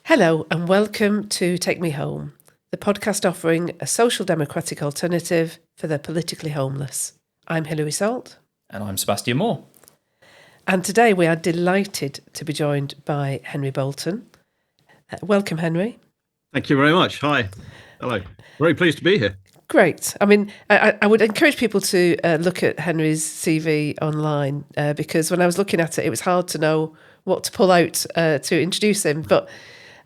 Hello and welcome to Take Me Home, the podcast offering a social democratic alternative for the politically homeless. I'm Hilary Salt. And I'm Sebastian Moore. And today we are delighted to be joined by Henry Bolton. Welcome, Henry. Thank you very much. Hi. Hello. Very pleased to be here. Great. I mean, I would encourage people to look at Henry's CV online because when I was looking at it, it was hard to know what to pull out to introduce him. But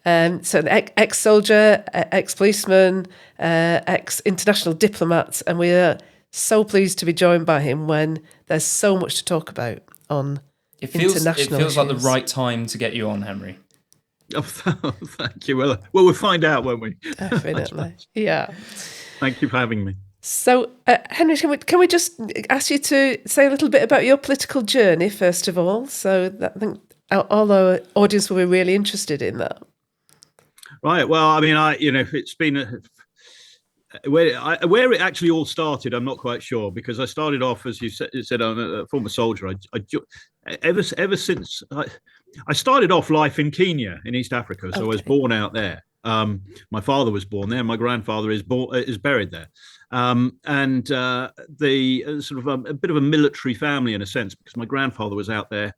so an ex-soldier, ex-policeman, ex-international diplomat, and we are so pleased to be joined by him when there's so much to talk about on international issues. It feels like the right time to get you on, Henry. Oh, thank you. Well, we'll find out, won't we? Definitely. Yeah. Thank you for having me. So, Henry, can we just ask you to say a little bit about your political journey, first of all? So that, I think all our audience will be really interested in that. Right. Well, I mean, it's been where it actually all started. I'm not quite sure because I started off, as you said, I'm a former soldier. Ever since I started off life in Kenya in East Africa, so I was born out there. My father was born there. My grandfather is buried there, and the sort of a bit of a military family in a sense because my grandfather was out there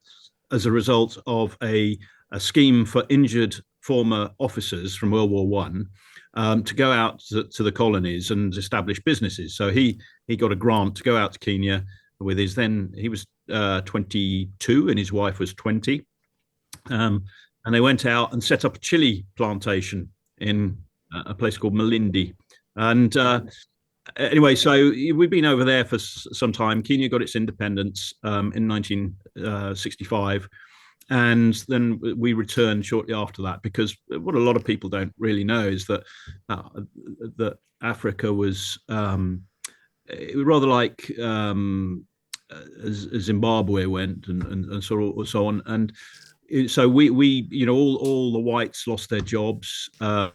as a result of a scheme for injured former officers from World War One to go out to the colonies and establish businesses. So he got a grant to go out to Kenya with his he was 22 and his wife was 20. And they went out and set up a chili plantation in a place called Malindi. And anyway, so we've been over there for some time. Kenya got its independence in 1965. And then we returned shortly after that, because what a lot of people don't really know is that that Africa was rather like Zimbabwe went and so on. And so we all the whites lost their jobs. There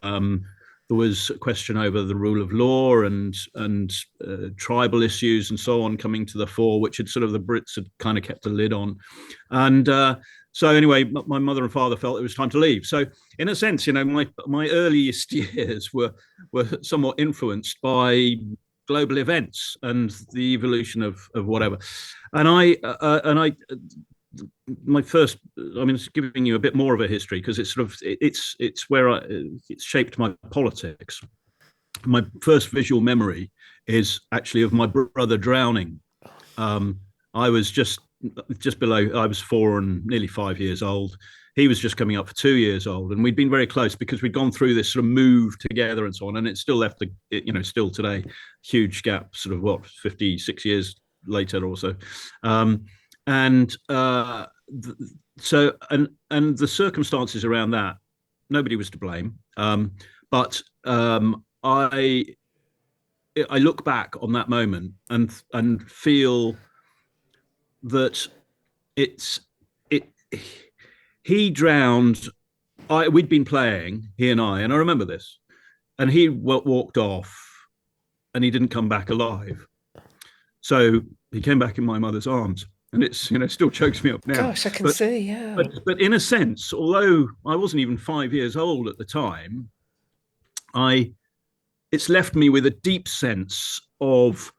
was a question over the rule of law and tribal issues and so on coming to the fore, which had sort of the Brits had kind of kept a lid on. And so anyway, my mother and father felt it was time to leave. So in a sense, my earliest years were somewhat influenced by global events and the evolution of whatever. And my first, it's giving you a bit more of a history because it's sort of it's where it's shaped my politics. My first visual memory is actually of my brother drowning. I was just below. I was 4 and nearly 5 years old. He was just coming up for 2 years old, and we'd been very close because we'd gone through this sort of move together and so on. And it still left still today, huge gap. Sort of 56 years later or so. So the circumstances around that, nobody was to blame. But I look back on that moment and feel that he drowned. We'd been playing, he and I remember this, and he walked off, and he didn't come back alive. So he came back in my mother's arms. And it's, still chokes me up now. Gosh, I can see, yeah. But in a sense, although I wasn't even 5 years old at the time, it's left me with a deep sense of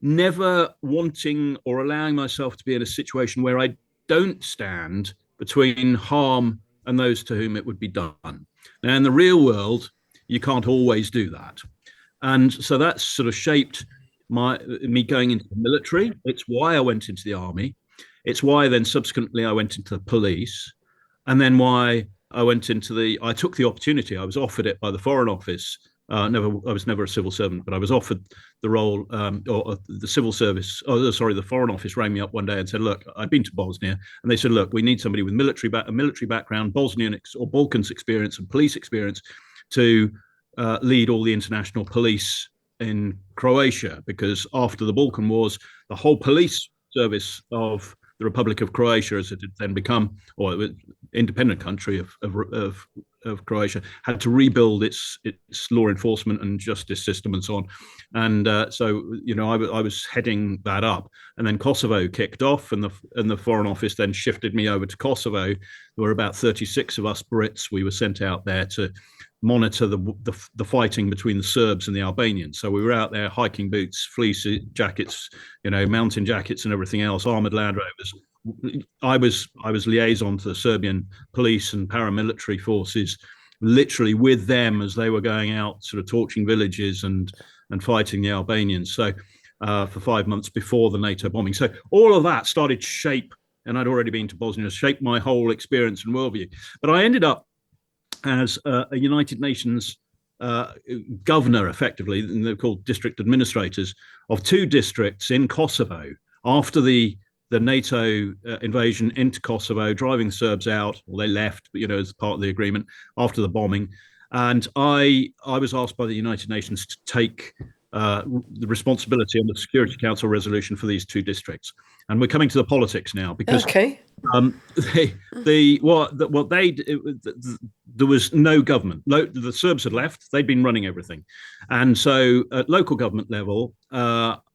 never wanting or allowing myself to be in a situation where I don't stand between harm and those to whom it would be done. Now, in the real world, you can't always do that. And so that's sort of shaped me going into the military. It's why I went into the army. It's why then subsequently I went into the police, and then why I went into I took the opportunity. I was offered it by the Foreign Office. I was never a civil servant, but I was offered the role, or the civil service. The Foreign Office rang me up one day and said, "Look, I'd been to Bosnia, and they said, look, we need somebody with a military background, Bosnian or Balkans experience and police experience to lead all the international police in Croatia, because after the Balkan Wars, the whole police service of the Republic of Croatia, as it had then become, or independent country of Croatia had to rebuild its law enforcement and justice system and so on. And so, I was heading that up. And then Kosovo kicked off, and the Foreign Office then shifted me over to Kosovo. There were about 36 of us Brits. We were sent out there to monitor the fighting between the Serbs and the Albanians. So we were out there, hiking boots, fleece jackets, mountain jackets and everything else, armored Land Rovers. I was liaison to the Serbian police and paramilitary forces, literally with them as they were going out, sort of torching villages and fighting the Albanians. So for 5 months before the NATO bombing. So all of that started to shape, and I'd already been to Bosnia, shaped my whole experience and worldview. But I ended up as a United Nations governor, effectively, and they're called district administrators, of 2 districts in Kosovo after the NATO invasion into Kosovo, driving Serbs out. Well, they left, as part of the agreement after the bombing. And I was asked by the United Nations to take the responsibility on the Security Council resolution for these 2 districts. And we're coming to the politics now, because there was no government. The Serbs had left. They'd been running everything. And so at local government level,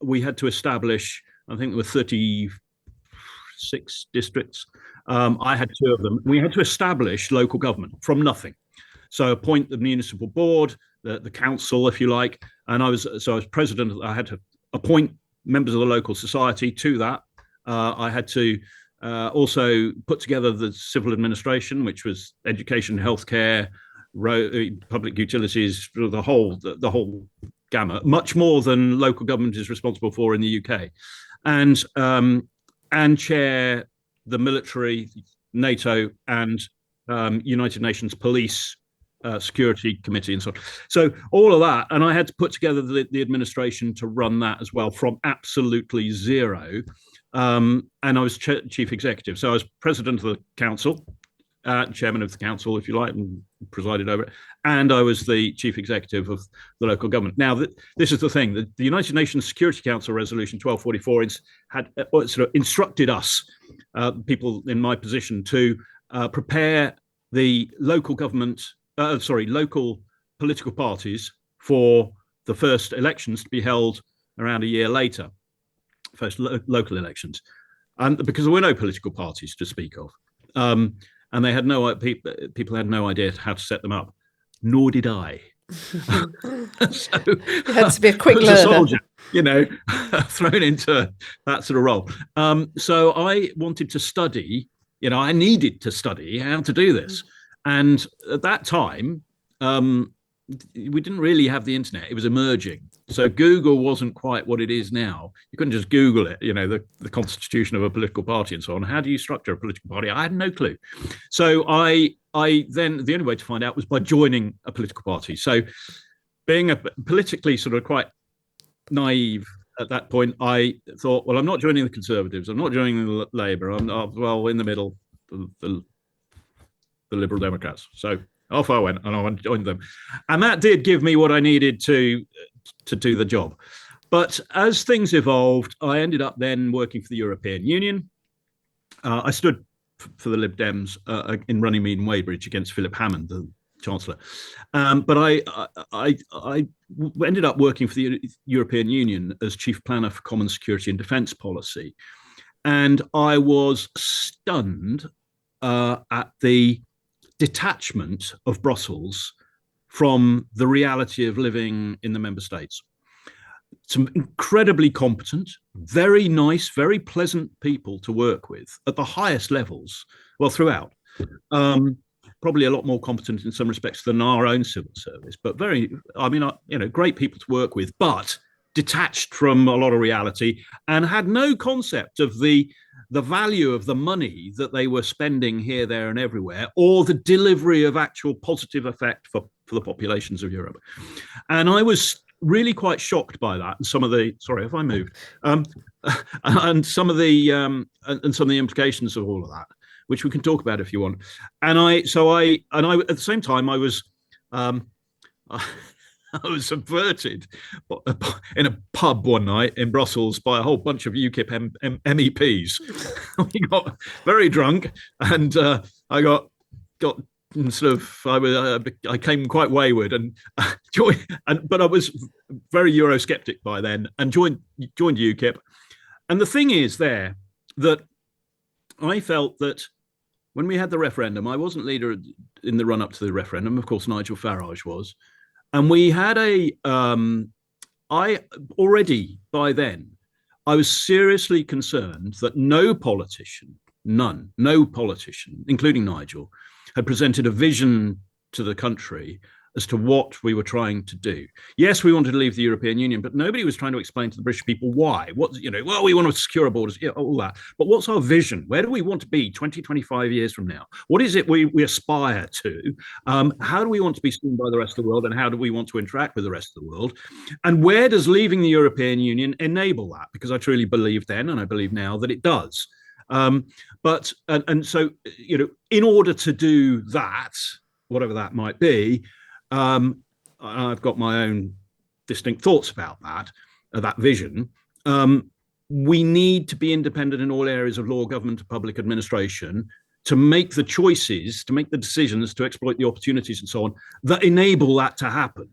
we had to establish, I think there were 36 districts. I had 2 of them. We had to establish local government from nothing. So appoint the municipal board, the council, if you like. And I was president. I had to appoint members of the local society to that. I had to also put together the civil administration, which was education, healthcare, public utilities, the whole gamut, much more than local government is responsible for in the UK, and chair the military, NATO, and United Nations police security committee and so on. So all of that, and I had to put together the administration to run that as well from absolutely zero. And I was chief executive. So I was president of the council, chairman of the council, if you like, and presided over it. And I was the chief executive of the local government. Now, this is the thing. The United Nations Security Council Resolution 1244 had sort of instructed us, people in my position, to prepare the local political parties for the first elections to be held around a year later. First local elections, and because there were no political parties to speak of, and they had people had no idea how to set them up, nor did I. So you had to be a quick learner. As a soldier, thrown into that sort of role. So I wanted to study. I needed to study how to do this, and at that time, we didn't really have the internet. It was emerging. So Google wasn't quite what it is now. You couldn't just Google it, the constitution of a political party and so on. How do you structure a political party? I had no clue. So I then, the only way to find out was by joining a political party. So being a politically sort of quite naive at that point, I thought, well, I'm not joining the Conservatives. I'm not joining the Labour. I'm in the middle, the Liberal Democrats. So off I went, and I joined them. And that did give me what I needed to do the job. But as things evolved, I ended up then working for the European Union. I stood for the Lib Dems in Runnymede and Weybridge against Philip Hammond, the Chancellor. But I ended up working for the European Union as Chief Planner for Common Security and Defence Policy. And I was stunned at the detachment of Brussels from the reality of living in the member states. Some incredibly competent, very nice, very pleasant people to work with at the highest levels, well, throughout. Probably a lot more competent in some respects than our own civil service, but great people to work with, but detached from a lot of reality and had no concept of the value of the money that they were spending here, there, and everywhere, or the delivery of actual positive effect for the populations of Europe. And I was really quite shocked by that. And some of the and some of the implications of all of that, which we can talk about if you want. And I at the same time I was subverted in a pub one night in Brussels by a whole bunch of UKIP MEPs. We got very drunk, and I got I came quite wayward and joined, but I was very Eurosceptic by then and joined UKIP. And the thing is there that I felt that when we had the referendum, I wasn't leader in the run up to the referendum. Of course, Nigel Farage was. And we had I already by then, I was seriously concerned that no politician, including Nigel, had presented a vision to the country as to what we were trying to do. Yes, we wanted to leave the European Union, but nobody was trying to explain to the British people why. Well, we want to secure our borders, all that. But what's our vision? Where do we want to be 20, 25 years from now? What is it we aspire to? How do we want to be seen by the rest of the world, and how do we want to interact with the rest of the world? And where does leaving the European Union enable that? Because I truly believed then, and I believe now, that it does. So, in order to do that, whatever that might be, I've got my own distinct thoughts about that vision. We need to be independent in all areas of law, government, and public administration to make the choices, to make the decisions, to exploit the opportunities and so on that enable that to happen.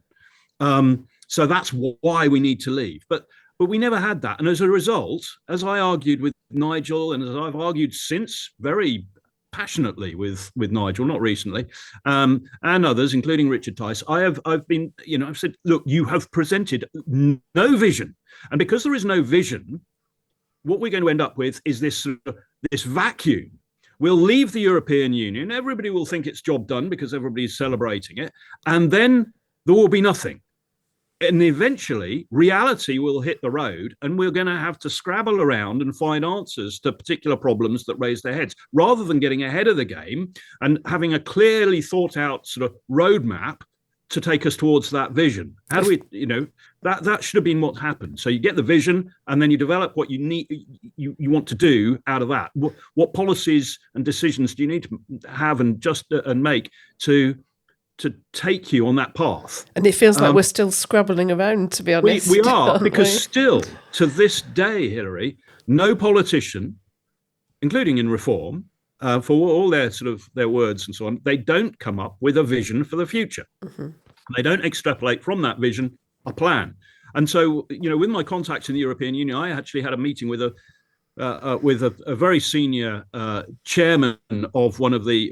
So that's why we need to leave. But we never had that. And as a result, as I argued with Nigel, and as I've argued since very passionately with Nigel, not recently, and others, including Richard Tice, I've said, look, you have presented no vision. And because there is no vision, what we're going to end up with is this vacuum. We'll leave the European Union. Everybody will think it's job done because everybody's celebrating it. And then there will be nothing. And eventually reality will hit the road, and we're going to have to scrabble around and find answers to particular problems that raise their heads, rather than getting ahead of the game and having a clearly thought out sort of roadmap to take us towards that vision. How do we, that should have been what happened. So you get the vision, and then you develop what you need, you want to do out of that. What policies and decisions do you need to have and make to take you on that path? And it feels like we're still scrabbling around, to be honest. We are, because still, to this day, Hilary, no politician, including in Reform, for all their words and so on, they don't come up with a vision for the future. Mm-hmm. They don't extrapolate from that vision a plan. And so, with my contacts in the European Union, I actually had a meeting with a very senior chairman of one of the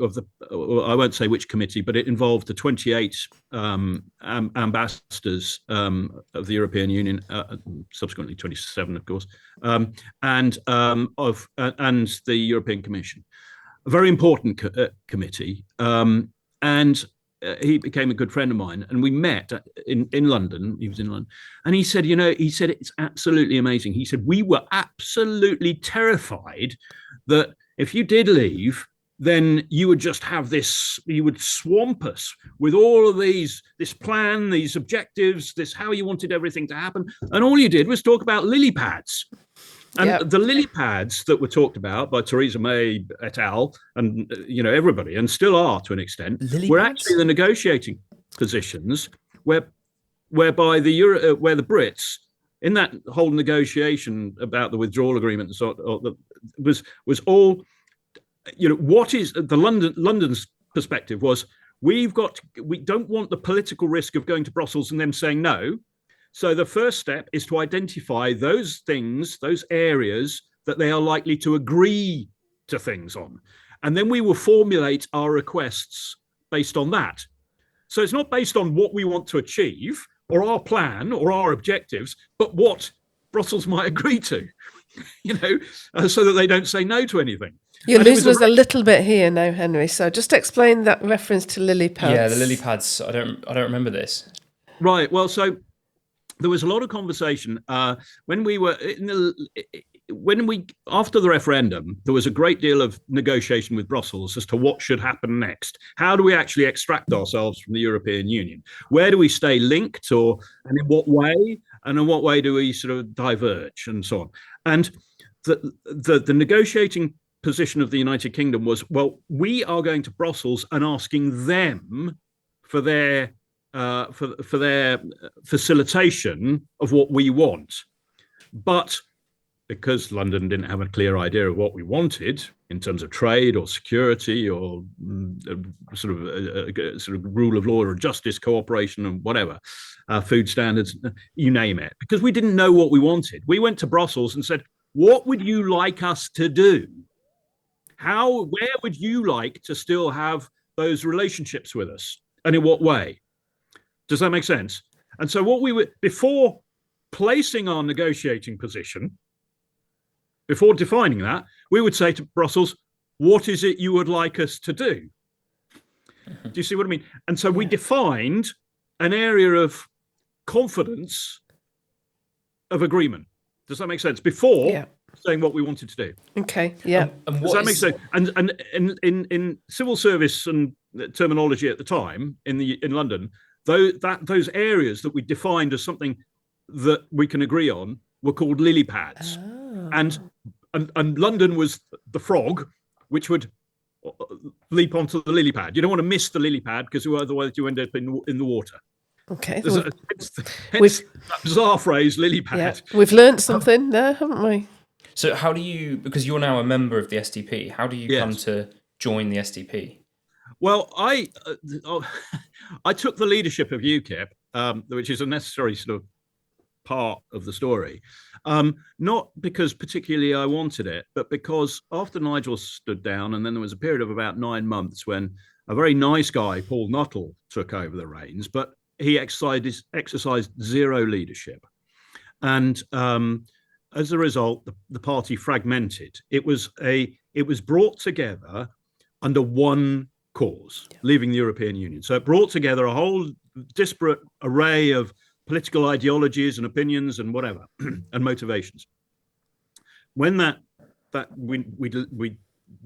I won't say which committee, but it involved the 28 ambassadors of the European Union, subsequently 27, of course, and the European Commission. A very important committee, and he became a good friend of mine, and we met in London. He was in London, and he said, it's absolutely amazing. He said, we were absolutely terrified that if you did leave, then you would just have you would swamp us with all of this plan, these objectives, how you wanted everything to happen. And all you did was talk about lily pads. And the lily pads that were talked about by Theresa May et al. And everybody, and still are to an extent, were actually the negotiating positions whereby where the Brits, in that whole negotiation about the withdrawal agreement and so on, was all, what is the London's perspective was, we don't want the political risk of going to Brussels and them saying no. So the first step is to identify those things, those areas that they are likely to agree to things on. And then we will formulate our requests based on that. So it's not based on what we want to achieve or our plan or our objectives, but what Brussels might agree to, so that they don't say no to anything. You're losing us a little bit here now, Henry. So just explain that reference to lily pads. Yeah, the lily pads. I don't remember this. Right. Well, so there was a lot of conversation when we were after the referendum. There was a great deal of negotiation with Brussels as to what should happen next. How do we actually extract ourselves from the European Union? Where do we stay linked, and in what way? And in what way do we sort of diverge, and so on? And the negotiating position of the United Kingdom was, well, we are going to Brussels and asking them for their facilitation of what we want. But because London didn't have a clear idea of what we wanted in terms of trade or security or sort of rule of law or justice, cooperation and whatever, food standards, you name it, because we didn't know what we wanted. We went to Brussels and said, what would you like us to do? Where would you like to still have those relationships with us? And in what way? Does that make sense? And so what we were, before placing our negotiating position, before defining that, we would say to Brussels, what is it you would like us to do? Do you see what I mean? And so we defined an area of confidence of agreement. Does that make sense? Before saying what we wanted to do. Okay, yeah. Does that make sense? And in civil service and terminology at the time in London, those areas that we defined as something that we can agree on were called lily pads. Oh. And London was the frog, which would leap onto the lily pad. You don't want to miss the lily pad because otherwise you end up in the water. Okay. Hence that bizarre phrase, lily pad. Yeah, we've learned something there, haven't we? So how do you, because you're now a member of the SDP, how do you come to join the SDP? Well, I took the leadership of UKIP, which is a necessary sort of part of the story, not because particularly I wanted it, but because after Nigel stood down, and then there was a period of about 9 months when a very nice guy, Paul Nuttall, took over the reins, but he exercised zero leadership. And as a result, the party fragmented. It was brought together under one cause, leaving the European Union. So it brought together a whole disparate array of political ideologies and opinions and whatever, and motivations. When we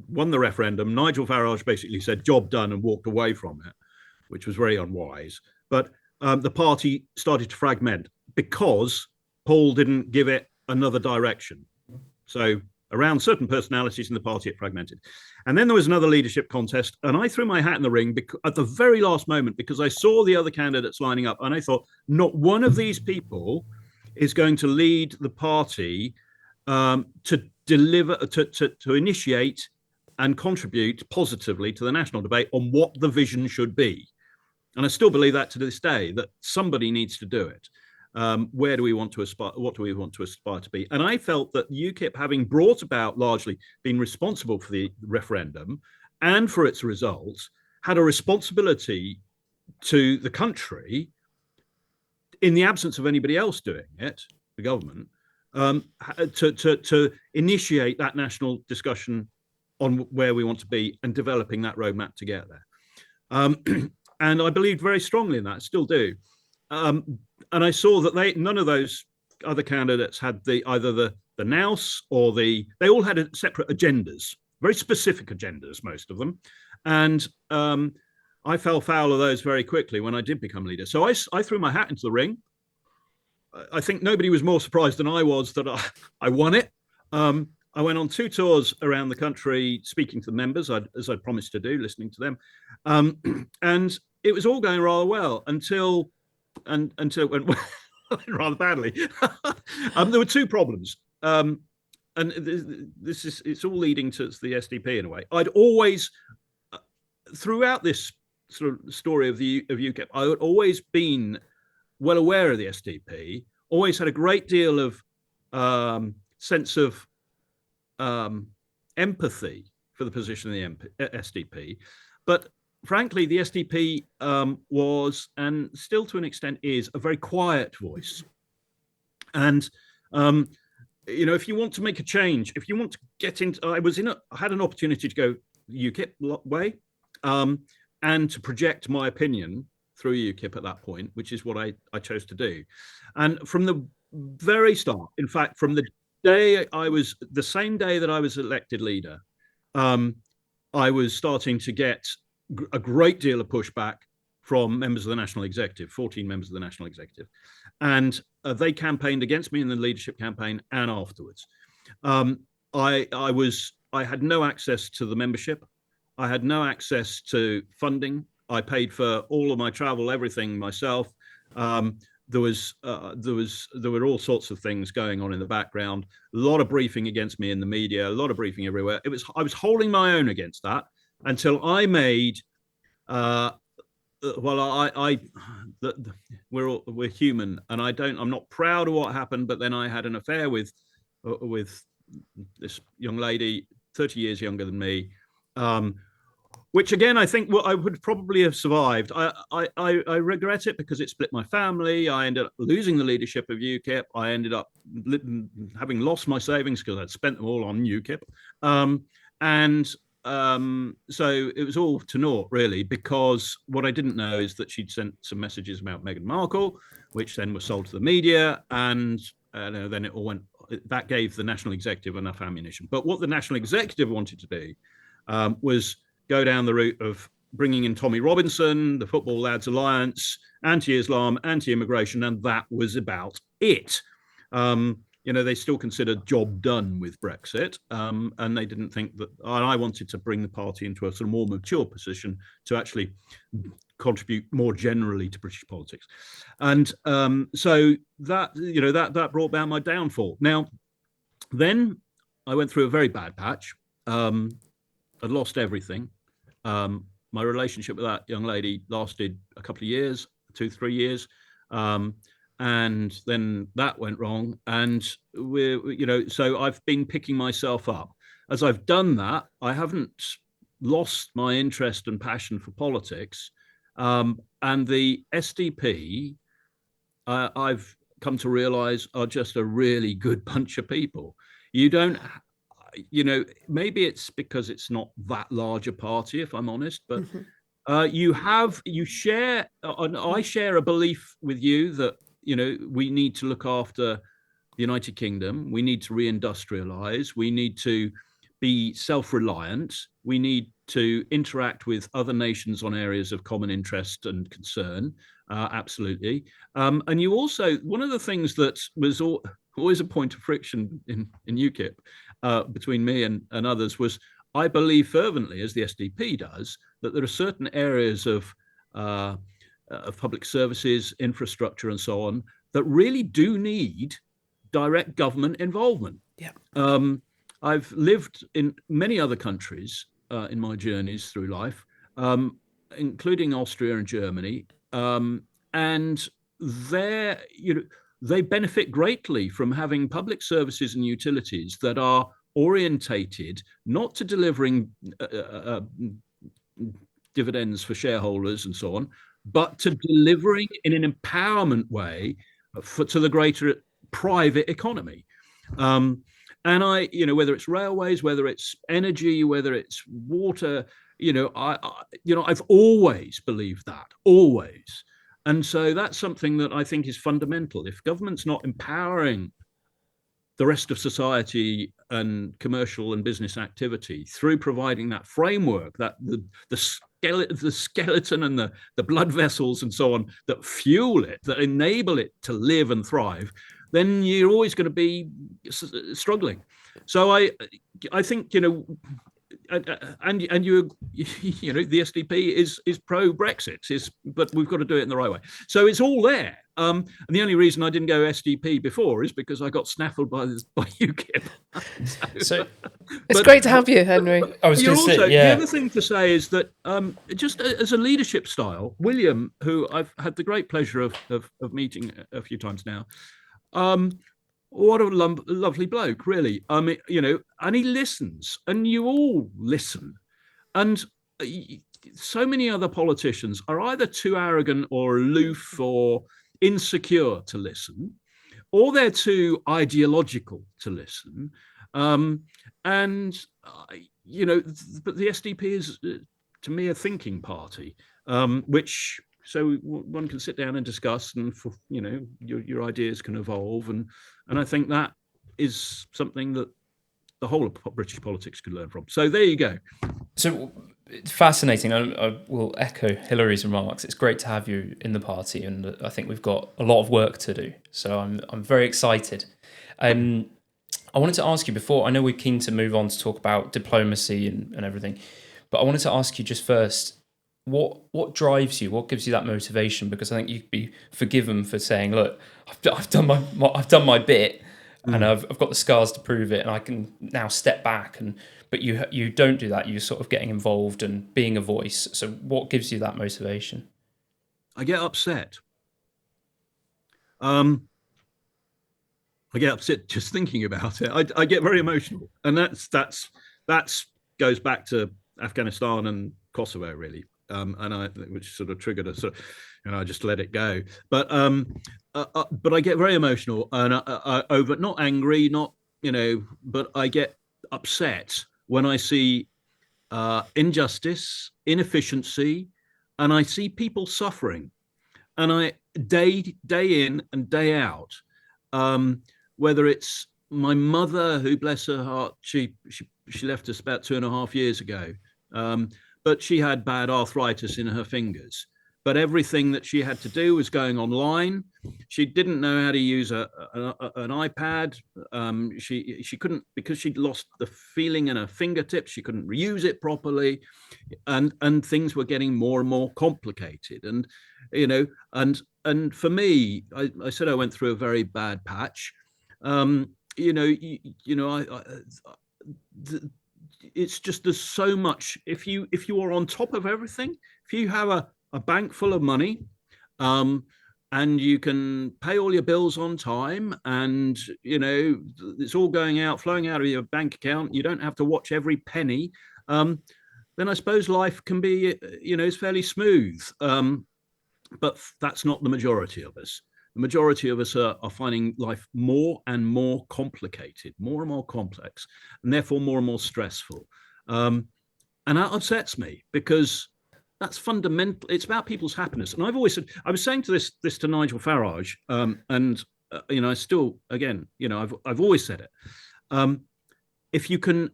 won the referendum, Nigel Farage basically said, job done, and walked away from it, which was very unwise. But the party started to fragment because Paul didn't give it another direction. So around certain personalities in the party, it fragmented. And then there was another leadership contest, and I threw my hat in the ring at the very last moment because I saw the other candidates lining up, and I thought, not one of these people is going to lead the party to deliver, to initiate and contribute positively to the national debate on what the vision should be. And I still believe that to this day, that somebody needs to do it. Where do we want to aspire? What do we want to aspire to be? And I felt that UKIP, having brought about, largely been responsible for the referendum and for its results, had a responsibility to the country, in the absence of anybody else doing it, the government, to initiate that national discussion on where we want to be and developing that roadmap to get there. And I believed very strongly in that, still do. And I saw that none of those other candidates had either the nous or they all had separate agendas, very specific agendas, most of them. And I fell foul of those very quickly when I did become leader. So I threw my hat into the ring. I think nobody was more surprised than I was that I won it. I went on 2 tours around the country, speaking to the members, as I promised to do, listening to them. And it was all going rather well until it went rather badly. There were 2 problems. And it's all leading to the SDP in a way. I'd always, throughout this sort of story of UKIP, I had always been well aware of the SDP, always had a great deal of sense of empathy for the position of the SDP. But frankly, the SDP was, and still to an extent is, a very quiet voice. And if you want to make a change, if you want to get into, I had an opportunity to go UKIP way, and to project my opinion through UKIP at that point, which is what I chose to do. And from the very start, in fact, from the same day that I was elected leader, I was starting to get a great deal of pushback from members of the National Executive, 14 members of the National Executive. And they campaigned against me in the leadership campaign and afterwards. I had no access to the membership. I had no access to funding. I paid for all of my travel, everything myself. there were all sorts of things going on in the background. A lot of briefing against me in the media, a lot of briefing everywhere. I was holding my own against that until I made. We're human, and I'm not proud of what happened. But then I had an affair with this young lady, 30 years younger than me. Which again, I think I would probably have survived. I regret it because it split my family. I ended up losing the leadership of UKIP. I ended up having lost my savings because I'd spent them all on UKIP. So it was all to naught, really, because what I didn't know is that she'd sent some messages about Meghan Markle, which then were sold to the media, and then it all went. That gave the National Executive enough ammunition. But what the National Executive wanted to do was go down the route of bringing in Tommy Robinson, the Football Lads Alliance, anti-Islam, anti-immigration, and that was about it. They still considered job done with Brexit, and they didn't think that. And I wanted to bring the party into a sort of more mature position to actually contribute more generally to British politics, and so that brought about my downfall. Now, then I went through a very bad patch. I'd lost everything. My relationship with that young lady lasted a couple of years, 2-3 years. And then that went wrong. And so I've been picking myself up. As I've done that, I haven't lost my interest and passion for politics. And the SDP, I've come to realize, are just a really good bunch of people. Maybe it's because it's not that large a party, if I'm honest, but you share, and I share a belief with you that, we need to look after the United Kingdom. We need to reindustrialize. We need to be self-reliant. We need to interact with other nations on areas of common interest and concern. Absolutely. And you also, one of the things that was always a point of friction in UKIP between me and others was, I believe fervently, as the SDP does, that there are certain areas of public services, infrastructure, and so on, that really do need direct government involvement. Yeah. I've lived in many other countries in my journeys through life, including Austria and Germany, and they benefit greatly from having public services and utilities that are orientated not to delivering dividends for shareholders and so on, but to delivering in an empowerment way to the greater private economy. And whether it's railways, whether it's energy, whether it's water, I've always believed that, always. And so that's something that I think is fundamental. If government's not empowering the rest of society and commercial and business activity through providing that framework, that the skeleton and the blood vessels and so on that fuel it, that enable it to live and thrive, then you're always going to be struggling. So I think, and the SDP is pro Brexit, but we've got to do it in the right way. So it's all there. And the only reason I didn't go SDP before is because I got snaffled by UKIP. So it's great to have you, Henry. I was going to say, the other thing to say is that just as a leadership style, William, who I've had the great pleasure of meeting a few times now, what a lovely bloke, really. And he listens, and you all listen. And so many other politicians are either too arrogant or aloof or insecure to listen, or they're too ideological to listen. But the SDP is, to me, a thinking party, which. So one can sit down and discuss, and your ideas can evolve, and I think that is something that the whole of British politics could learn from. So there you go. So it's fascinating. I will echo Hilary's remarks. It's great to have you in the party, and I think we've got a lot of work to do. So I'm very excited. I wanted to ask you before. I know we're keen to move on to talk about diplomacy and everything, but I wanted to ask you just first. what drives you? What gives you that motivation? Because I think you'd be forgiven for saying, "Look, I've done my bit, and I've got the scars to prove it, and I can now step back." But you don't do that. You're sort of getting involved and being a voice. So what gives you that motivation? I get upset. I get upset just thinking about it. I get very emotional, and that's goes back to Afghanistan and Kosovo, really. Which sort of triggered a sort of, I just let it go. But I get very emotional, and over, not angry, not, but I get upset when I see injustice, inefficiency, and I see people suffering, and I day in and day out. Whether it's my mother, who, bless her heart, she left us about 2.5 years ago, but she had bad arthritis in her fingers. But everything that she had to do was going online. She didn't know how to use an iPad. She couldn't, because she'd lost the feeling in her fingertips. She couldn't reuse it properly, and things were getting more and more complicated. And and for me, I said I went through a very bad patch. It's just, there's so much. If you are on top of everything, if you have a bank full of money, and you can pay all your bills on time, and it's all flowing out of your bank account, you don't have to watch every penny, then I suppose life can be, is fairly smooth. But that's not the majority of us. The majority of us are finding life more and more complicated, more and more complex, and therefore more and more stressful. And that upsets me, because that's fundamental. It's about people's happiness. And I've always said, I was saying this to Nigel Farage, and I still, again, I've always said it. If you can,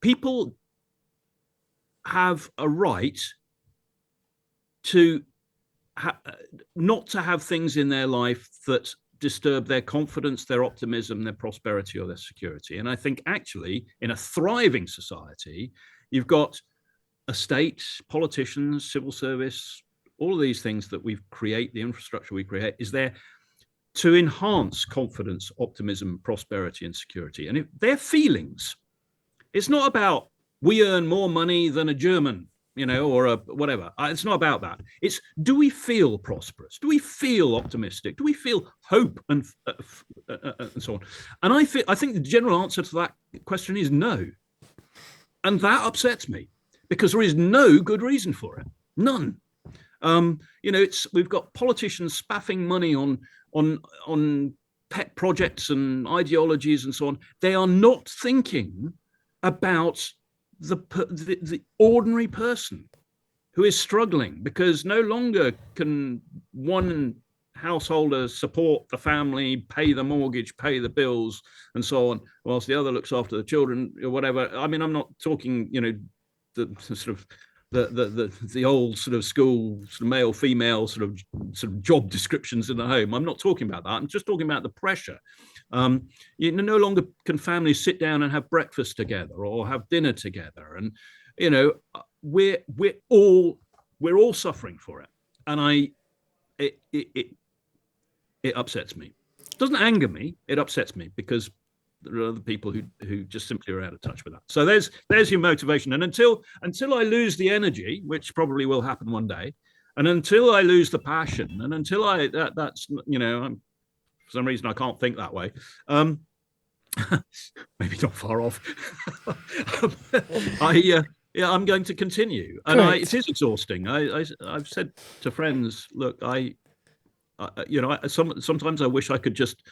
people have a right to not to have things in their life that disturb their confidence, their optimism, their prosperity, or their security. And I think, actually, in a thriving society, you've got a state, politicians, civil service, all of these things that we create, the infrastructure we create, is there to enhance confidence, optimism, prosperity, and security. And if their feelings, it's not about, we earn more money than a German, or a whatever. It's not about that. It's, do we feel prosperous? Do we feel optimistic? Do we feel hope and so on? And I think the general answer to that question is no. And that upsets me, because there is no good reason for it. None. We've got politicians spaffing money on pet projects and ideologies and so on. They are not thinking about the ordinary person who is struggling, because no longer can one householder support the family, pay the mortgage, pay the bills, and so on, whilst the other looks after the children or whatever. I mean, I'm not talking, the sort of the old sort of school sort of male female sort of job descriptions in the home. I'm not talking about that. I'm just talking about the pressure. No longer can families sit down and have breakfast together or have dinner together, and we're all suffering for it. And it upsets me. It doesn't anger me. It upsets me, because there are other people who just simply are out of touch with that. So there's your motivation. And until I lose the energy, which probably will happen one day, and until I lose the passion, and until that's for some reason I can't think that way. Maybe not far off. I'm going to continue, and it is exhausting. I've said to friends, look, sometimes I wish I could just,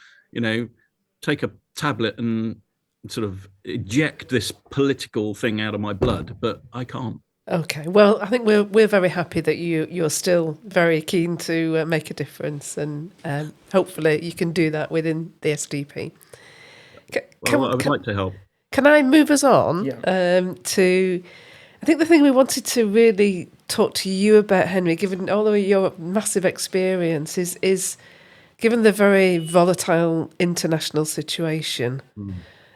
take a tablet and sort of eject this political thing out of my blood, but I can't. Okay, well, I think we're very happy that you're still very keen to make a difference, and hopefully you can do that within the SDP. I would like to help. Can I move us on to? I think the thing we wanted to really talk to you about, Henry, given all of your massive experience, is given the very volatile international situation.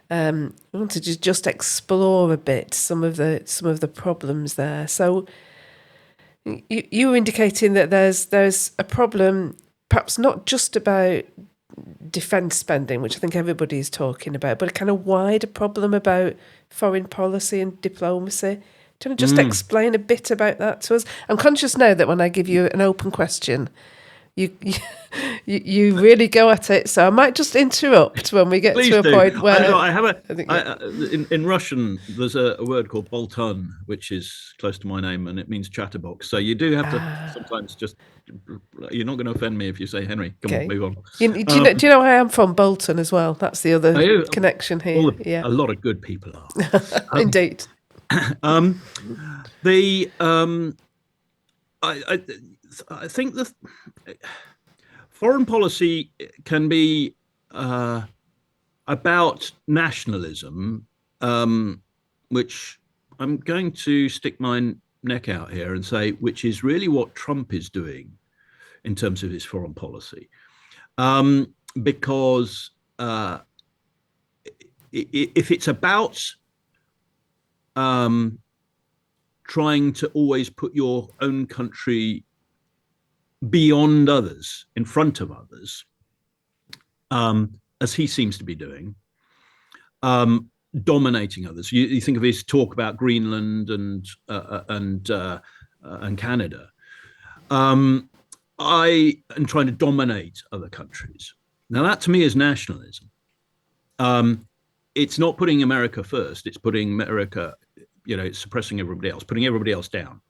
We wanted to just explore a bit some of the problems there. So, You were indicating that there's a problem, perhaps not just about defence spending, which I think everybody's talking about, but a kind of wider problem about foreign policy and diplomacy. Do you want to just explain a bit about that to us? I'm conscious now that when I give you an open question, you really go at it. So I might just interrupt when we get to a point where I have in Russian. There's a word called Bolton, which is close to my name, and it means chatterbox. So you do have to sometimes just. You're not going to offend me if you say Henry. Come on, move on. Do you know I am from Bolton as well? That's the other connection here. A lot of good people are. Indeed. I think the foreign policy can be about nationalism, which I'm going to stick my neck out here and say, which is really what Trump is doing in terms of his foreign policy, because if it's about trying to always put your own country beyond others, in front of others, as he seems to be doing, dominating others. You think of his talk about Greenland and Canada, and trying to dominate other countries. Now that to me is nationalism. It's not putting America first. It's putting America, it's suppressing everybody else, putting everybody else down,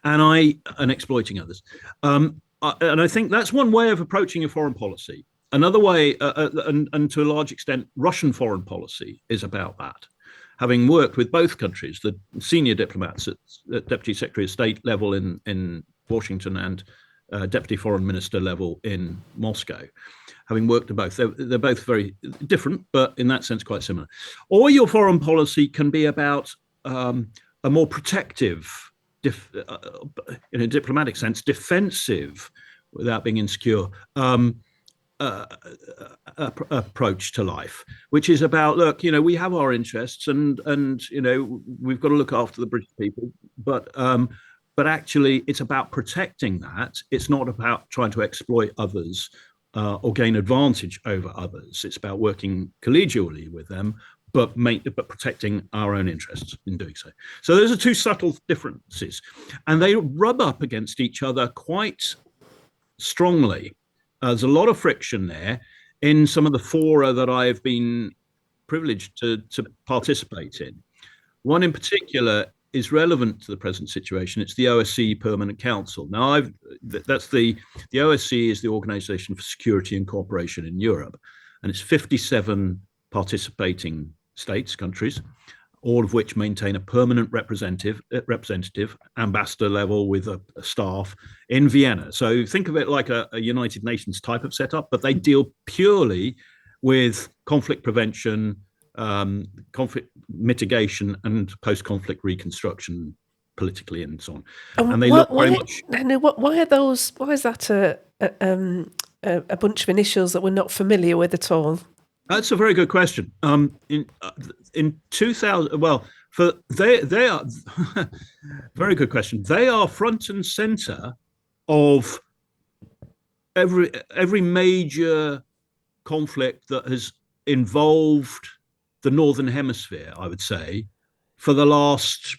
and exploiting others. And I think that's one way of approaching a foreign policy. Another way, and to a large extent, Russian foreign policy is about that. Having worked with both countries, the senior diplomats at Deputy Secretary of State level in Washington and Deputy Foreign Minister level in Moscow, having worked at both, they're both very different, but in that sense quite similar. Or your foreign policy can be about a more protective, in a diplomatic sense, defensive, without being insecure, approach to life, which is about, look, we have our interests, and we've got to look after the British people, but actually it's about protecting that. It's not about trying to exploit others or gain advantage over others. It's about working collegially with them, but protecting our own interests in doing so. So those are two subtle differences, and they rub up against each other quite strongly. There's a lot of friction there in some of the fora that I've been privileged to participate in. One in particular is relevant to the present situation. It's the OSCE Permanent Council. Now, the OSCE is the Organization for Security and Cooperation in Europe, and it's 57 participating countries, all of which maintain a permanent representative, ambassador level with a staff in Vienna. So think of it like a United Nations type of setup, but they deal purely with conflict prevention, conflict mitigation, and post-conflict reconstruction politically, and so on. And they look very much. Why is that a bunch of initials that we're not familiar with at all? That's a very good question. In 2000, they are very good question. They are front and center of every major conflict that has involved the Northern Hemisphere, I would say, for the last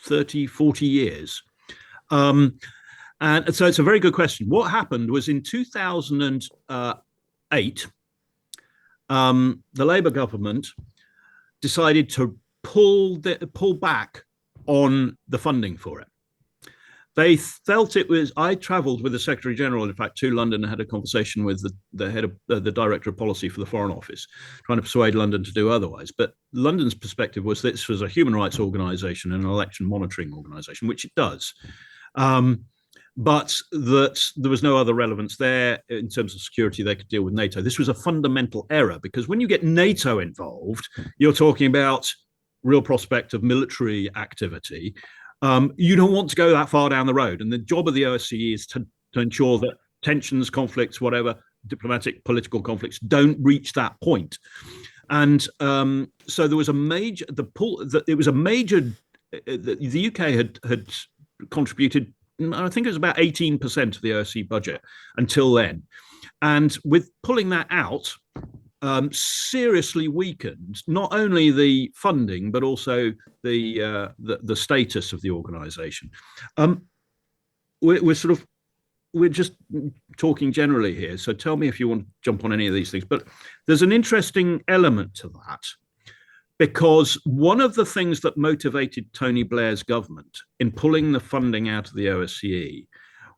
30, 40 years. And so it's a very good question. What happened was in 2008, the Labour government decided to pull back on the funding for it. They felt it was. I travelled with the Secretary General, in fact, to London and had a conversation with the head of the Director of Policy for the Foreign Office, trying to persuade London to do otherwise. But London's perspective was that this was a human rights organisation and an election monitoring organisation, which it does. But that there was no other relevance there in terms of security. They could deal with NATO. This was a fundamental error, because when you get NATO involved, you're talking about real prospect of military activity. You don't want to go that far down the road. And the job of the OSCE is to ensure that tensions, conflicts, whatever, diplomatic, political conflicts don't reach that point. And so there was a major, the UK had contributed, I think it was about 18% of the OSCE budget until then. And with pulling that out, seriously weakened not only the funding but also the status of the organisation. We're just talking generally here, so tell me if you want to jump on any of these things. But there's an interesting element to that, because one of the things that motivated Tony Blair's government in pulling the funding out of the OSCE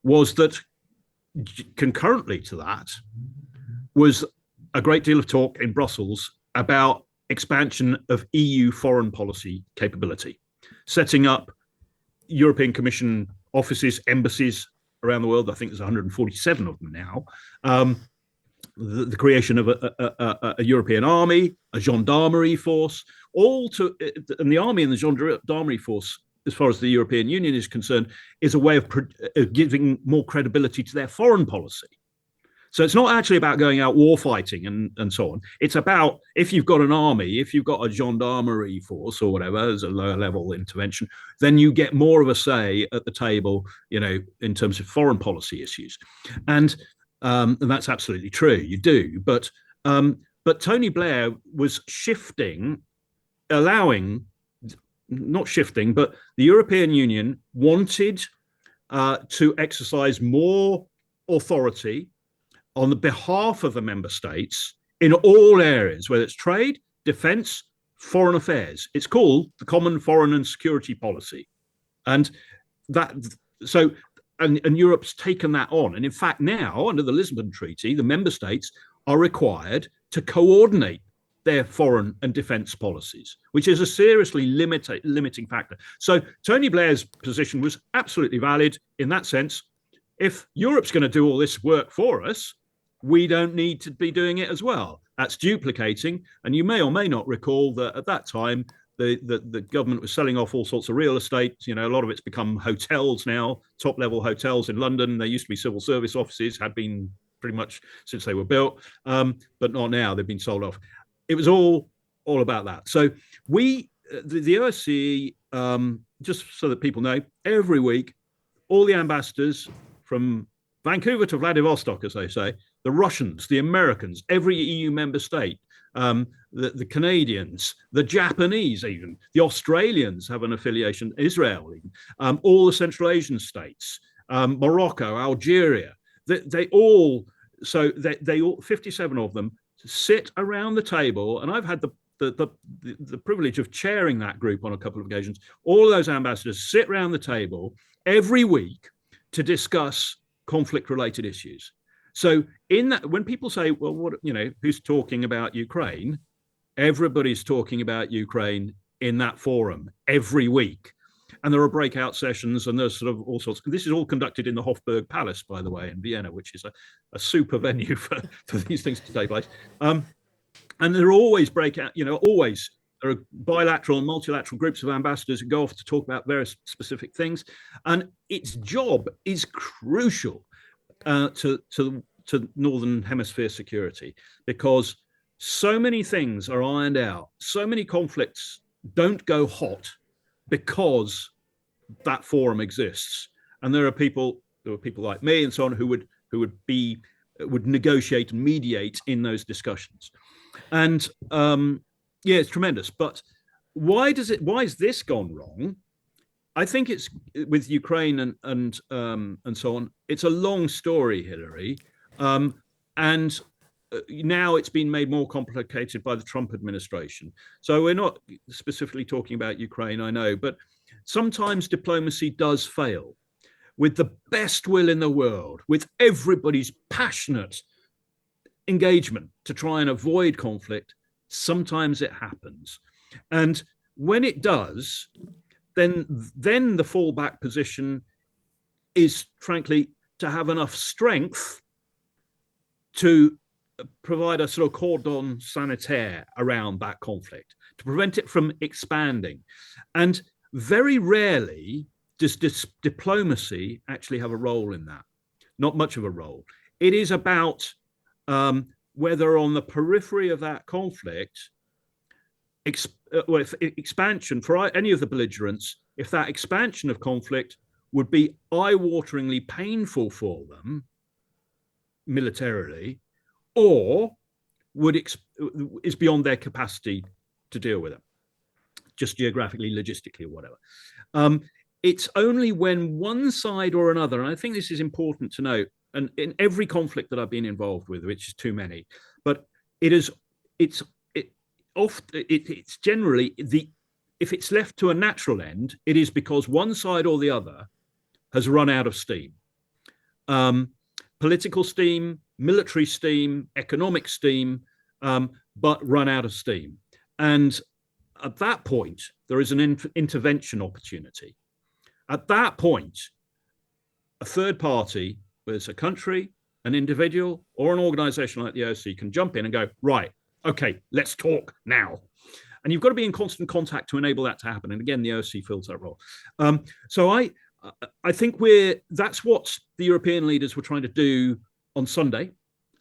was that concurrently to that was a great deal of talk in Brussels about expansion of EU foreign policy capability, setting up European Commission offices, embassies around the world. I think there's 147 of them now. The creation of a European army, a gendarmerie force, and the army and the gendarmerie force, as far as the European Union is concerned, is a way of giving more credibility to their foreign policy. So it's not actually about going out war fighting and so on. It's about, if you've got an army, if you've got a gendarmerie force or whatever as a lower level intervention, then you get more of a say at the table, in terms of foreign policy issues. And that's absolutely true. You do. But Tony Blair was not shifting, but the European Union wanted to exercise more authority on the behalf of the member states in all areas, whether it's trade, defence, foreign affairs. It's called the Common Foreign and Security Policy. And Europe's taken that on. And in fact, now, under the Lisbon Treaty, the member states are required to coordinate their foreign and defence policies, which is a seriously limiting factor. So Tony Blair's position was absolutely valid in that sense. If Europe's going to do all this work for us, we don't need to be doing it as well. That's duplicating. And you may or may not recall that at that time, the government was selling off all sorts of real estate. A lot of it's become hotels now, top-level hotels in London. They used to be civil service offices, had been pretty much since they were built, but not now. They've been sold off. It was all about that. So the OSCE, just so that people know, every week, all the ambassadors from Vancouver to Vladivostok, as they say, the Russians, the Americans, every EU member state, the Canadians, the Japanese, even the Australians have an affiliation, Israel, even, all the Central Asian states, Morocco, Algeria, they all 57 of them sit around the table, and I've had the privilege of chairing that group on a couple of occasions. All of those ambassadors sit around the table every week to discuss conflict-related issues. So in that, when people say, well, who's talking about Ukraine? Everybody's talking about Ukraine in that forum every week. And there are breakout sessions, and there's sort of all sorts. This is all conducted in the Hofburg Palace, by the way, in Vienna, which is a super venue for these things to take place. And there are always breakout, always there are bilateral and multilateral groups of ambassadors who go off to talk about various specific things. And its job is crucial to Northern Hemisphere security, because so many things are ironed out. So many conflicts don't go hot because that forum exists. And there are people like me and so on who would negotiate and mediate in those discussions. And it's tremendous. But why is this gone wrong? I think it's with Ukraine and so on. It's a long story, Hilary, and now it's been made more complicated by the Trump administration. So we're not specifically talking about Ukraine, I know, but sometimes diplomacy does fail. With the best will in the world, with everybody's passionate engagement to try and avoid conflict, sometimes it happens. And when it does, then the fallback position is, frankly, to have enough strength to provide a sort of cordon sanitaire around that conflict, to prevent it from expanding. And very rarely does diplomacy actually have a role in that. Not much of a role. It is about whether on the periphery of that conflict, expansion for any of the belligerents, if that expansion of conflict would be eye-wateringly painful for them militarily, or is beyond their capacity to deal with it, just geographically, logistically, or whatever. It's only when one side or another, and I think this is important to note, and in every conflict that I've been involved with, which is too many, but it's generally if it's left to a natural end, it is because one side or the other has run out of steam. Political steam, military steam, economic steam, but run out of steam. And at that point, there is an intervention opportunity. At that point, a third party, whether it's a country, an individual, or an organization like the OSCE, can jump in and go, right, okay, let's talk now. And you've got to be in constant contact to enable that to happen. And again, the OSCE fills that role. So I think that's what the European leaders were trying to do on Sunday,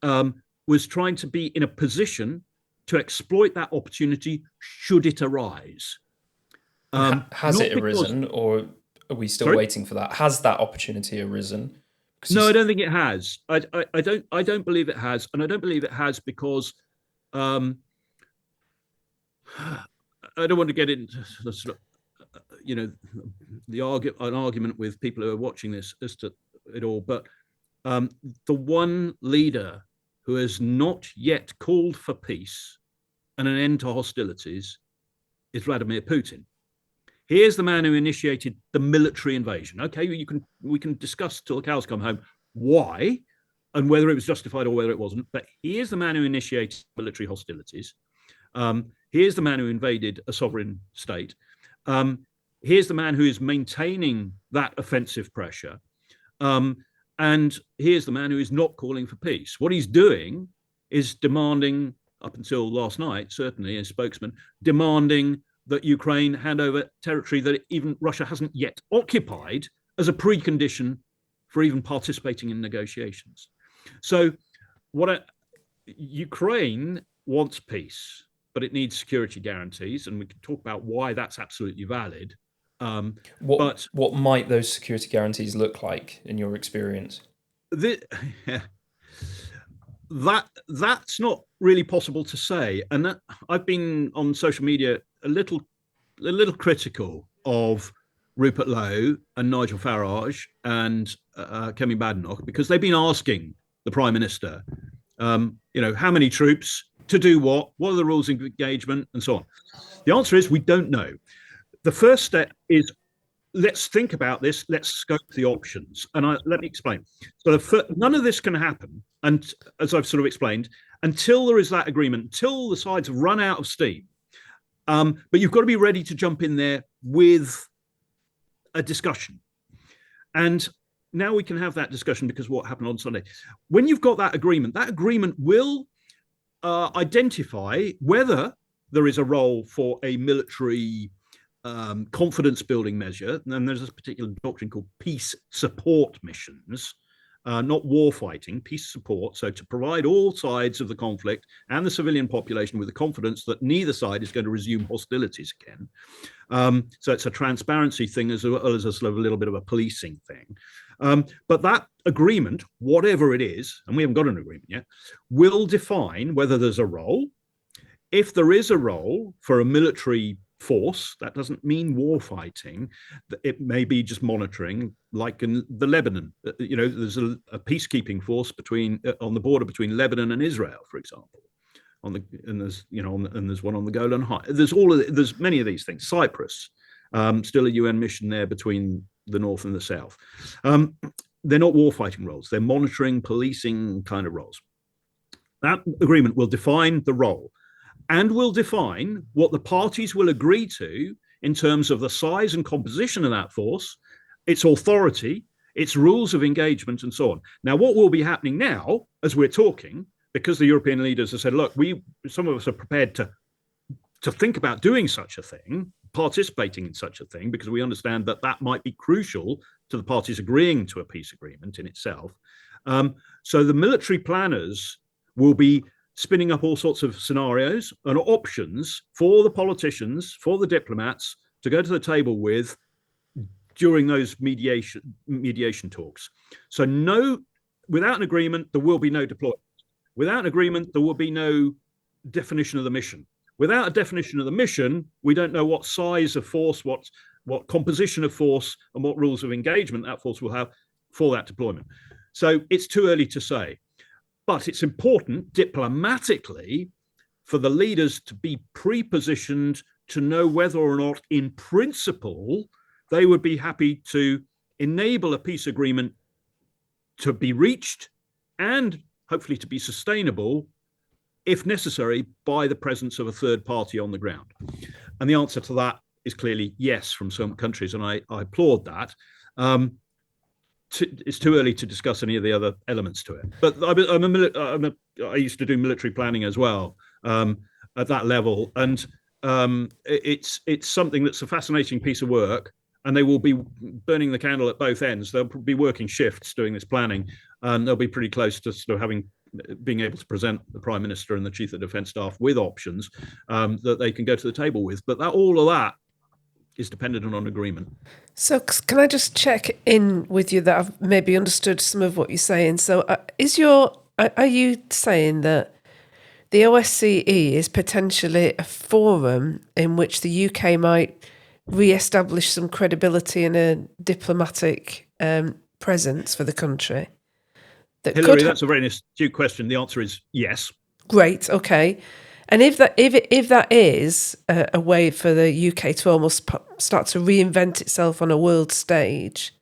was trying to be in a position to exploit that opportunity should it arise. Has it arisen, or are we still waiting for that? Has that opportunity arisen? No, I don't think it has. I don't believe it has, and I don't believe it has because I don't want to get into an argument with people who are watching this as to it all, but the one leader who has not yet called for peace and an end to hostilities is Vladimir Putin. He is the man who initiated the military invasion. Okay, we can discuss till the cows come home why and whether it was justified or whether it wasn't, but he is the man who initiated military hostilities. He is the man who invaded a sovereign state. He is the man who is maintaining that offensive pressure. And he is the man who is not calling for peace. What he's doing is demanding, up until last night, certainly as spokesman, demanding that Ukraine hand over territory that even Russia hasn't yet occupied as a precondition for even participating in negotiations. So Ukraine wants peace, but it needs security guarantees, and we can talk about why that's absolutely valid. What might those security guarantees look like in your experience? That's not really possible to say, and I've been on social media a little critical of Rupert Lowe and Nigel Farage and Kemi Badenoch, because they've been asking the Prime Minister, how many troops, to do what are the rules of engagement, and so on. The answer is we don't know. The first step is let's think about this. Let's scope the options. And let me explain. So none of this can happen, and as I've sort of explained, until there is that agreement, until the sides have run out of steam. But you've got to be ready to jump in there with a discussion. And now we can have that discussion because what happened on Sunday. When you've got that agreement will identify whether there is a role for a military confidence building measure. And there's this particular doctrine called peace support missions, not war fighting, peace support. So to provide all sides of the conflict and the civilian population with the confidence that neither side is going to resume hostilities again. So it's a transparency thing as well as a sort of a little bit of a policing thing. But that agreement, whatever it is, and we haven't got an agreement yet, will define whether there's a role. If there is a role for a military force, that doesn't mean war fighting. It may be just monitoring, like in the Lebanon. There's a peacekeeping force on the border between Lebanon and Israel, for example. And there's one on the Golan Heights. There's many of these things. Cyprus, still a UN mission there between the north and the south. They're not war fighting roles. They're monitoring, policing kind of roles. That agreement will define the role, and will define what the parties will agree to in terms of the size and composition of that force, its authority, its rules of engagement, and so on. Now, what will be happening now, as we're talking, because the European leaders have said, look, some of us are prepared to think about doing such a thing, participating in such a thing, because we understand that that might be crucial to the parties agreeing to a peace agreement in itself. So the military planners will be spinning up all sorts of scenarios and options for the politicians, for the diplomats to go to the table with, during those mediation talks. So without an agreement, there will be no deployment. Without an agreement, there will be no definition of the mission. Without a definition of the mission, we don't know what size of force, what composition of force, and what rules of engagement that force will have for that deployment. So it's too early to say. But it's important diplomatically for the leaders to be pre-positioned to know whether or not, in principle, they would be happy to enable a peace agreement to be reached and hopefully to be sustainable, if necessary, by the presence of a third party on the ground. And the answer to that is clearly yes from some countries, and I applaud that. It's too early to discuss any of the other elements to it. But I used to do military planning as well at that level, and it's something that's a fascinating piece of work. And they will be burning the candle at both ends. They'll be working shifts doing this planning, and they'll be pretty close to sort of being able to present the Prime Minister and the Chief of Defence Staff with options that they can go to the table with. But all of that is dependent on agreement. So can I just check in with you that I've maybe understood some of what you're saying? So are you saying that the OSCE is potentially a forum in which the UK might re-establish some credibility and a diplomatic presence for the country? Hilary, that's a very astute question. The answer is yes. Great, okay. And if that is a way for the UK to almost start to reinvent itself on a world stage,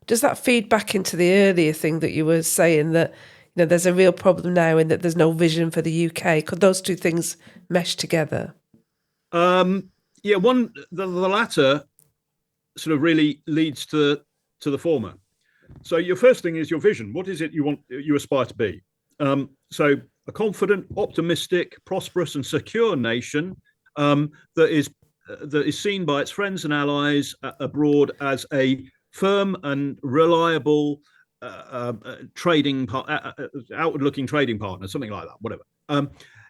does that feed back into the earlier thing that you were saying, that there's a real problem now and that there's no vision for the UK? Could those two things mesh together? Yeah, the latter sort of really leads to the former. So your first thing is your vision. What is it you aspire to be? So a confident, optimistic, prosperous, and secure nation that is seen by its friends and allies abroad as a firm and reliable outward-looking trading partner, something like that, whatever.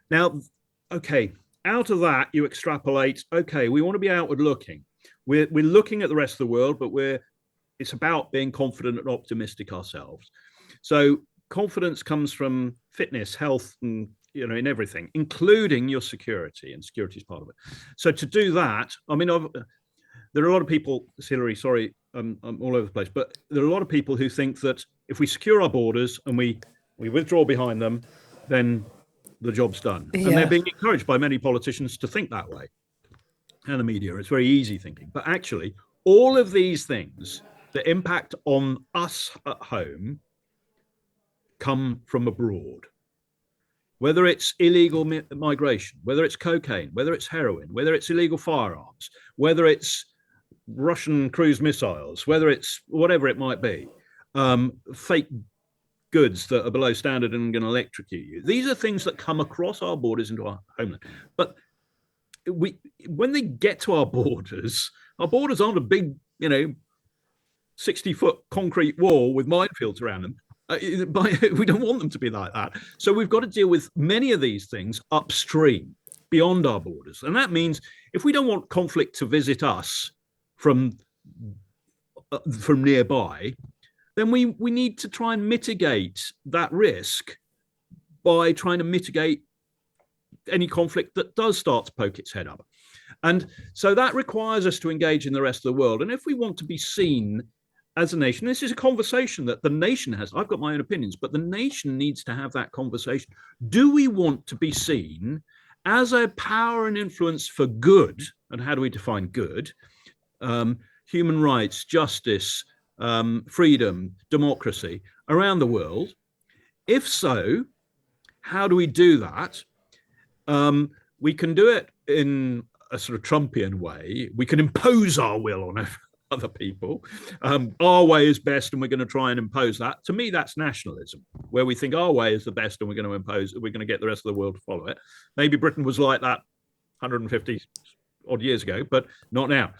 Now, okay. Out of that, you extrapolate, okay, we want to be outward looking. We're looking at the rest of the world, but it's about being confident and optimistic ourselves. So confidence comes from fitness, health, and in everything, including your security, and security is part of it. So to do that, I mean, there are a lot of people, Hilary, sorry, I'm all over the place, but there are a lot of people who think that if we secure our borders and we withdraw behind them, then the job's done. Yeah. And they're being encouraged by many politicians to think that way. And the media, it's very easy thinking. But actually, all of these things that impact on us at home come from abroad. Whether it's illegal migration, whether it's cocaine, whether it's heroin, whether it's illegal firearms, whether it's Russian cruise missiles, whether it's whatever it might be, fake goods that are below standard and going to electrocute you. These are things that come across our borders into our homeland. But when they get to our borders aren't a big, 60-foot concrete wall with minefields around them. We don't want them to be like that. So we've got to deal with many of these things upstream, beyond our borders. And that means if we don't want conflict to visit us from nearby, then we need to try and mitigate that risk by trying to mitigate any conflict that does start to poke its head up. And so that requires us to engage in the rest of the world. And if we want to be seen as a nation, this is a conversation that the nation has. I've got my own opinions, but the nation needs to have that conversation. Do we want to be seen as a power and influence for good? And how do we define good? Human rights, justice, freedom, democracy around the world. If so, how do we do that? We can do it in a sort of Trumpian way. We can impose our will on other people. Our way is best, and we're going to try and impose that. To me, that's nationalism, where we think our way is the best, and we're going to impose it. We're going to get the rest of the world to follow it. Maybe Britain was like that 150 odd years ago, but not now.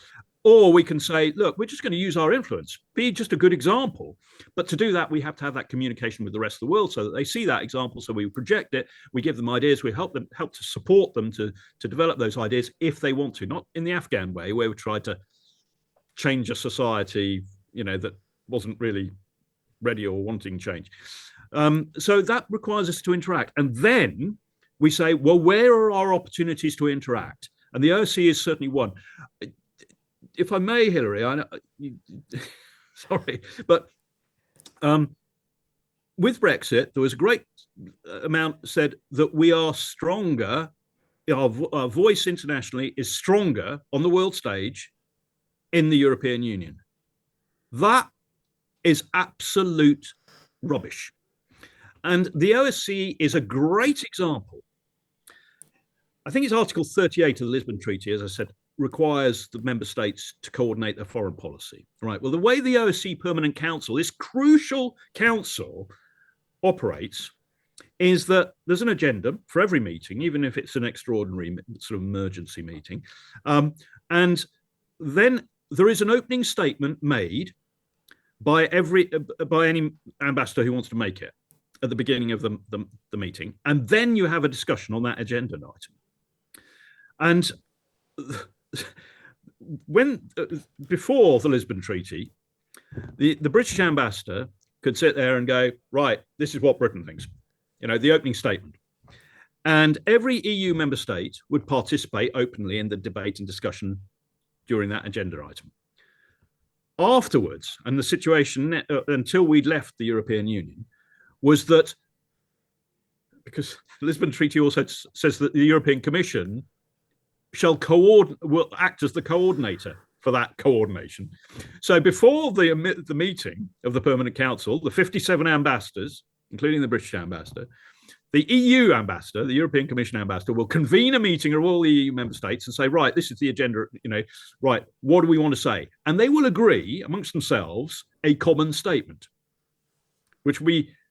Or we can say, look, we're just going to use our influence, be just a good example. But to do that, we have to have that communication with the rest of the world so that they see that example. So we project it, we give them ideas, we help to support them to develop those ideas if they want to, not in the Afghan way where we try to change a society, that wasn't really ready or wanting change. So that requires us to interact. And then we say, well, where are our opportunities to interact? And the OSCE is certainly one. If I may, Hilary, sorry, but with Brexit, there was a great amount said that we are stronger, our voice internationally is stronger on the world stage in the European Union. That is absolute rubbish. And the OSCE is a great example. I think it's Article 38 of the Lisbon Treaty, as I said, requires the member states to coordinate their foreign policy. Right. Well, the way the OSCE Permanent Council, this crucial council, operates is that there's an agenda for every meeting, even if it's an extraordinary sort of emergency meeting. And then there is an opening statement made by any ambassador who wants to make it at the beginning of the meeting. And then you have a discussion on that agenda item. And before the Lisbon Treaty, the British ambassador could sit there and go, right, this is what Britain thinks, the opening statement. And every EU member state would participate openly in the debate and discussion during that agenda item. Afterwards, and the situation until we'd left the European Union, was that, because the Lisbon Treaty also says that the European Commission will act as the coordinator for that coordination. So before the meeting of the Permanent Council, the 57 ambassadors, including the British ambassador, the EU ambassador, the European Commission ambassador, will convene a meeting of all the EU member states and say, right, this is the agenda, right, what do we want to say? And they will agree amongst themselves a common statement, which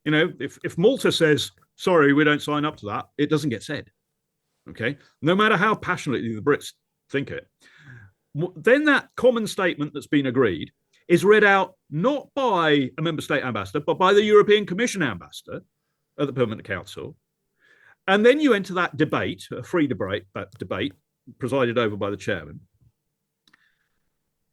if Malta says, sorry, we don't sign up to that, it doesn't get said. Okay, no matter how passionately the Brits think it. Then that common statement that's been agreed is read out not by a member state ambassador, but by the European Commission ambassador at the Permanent Council. And then you enter that debate, a free debate, presided over by the chairman.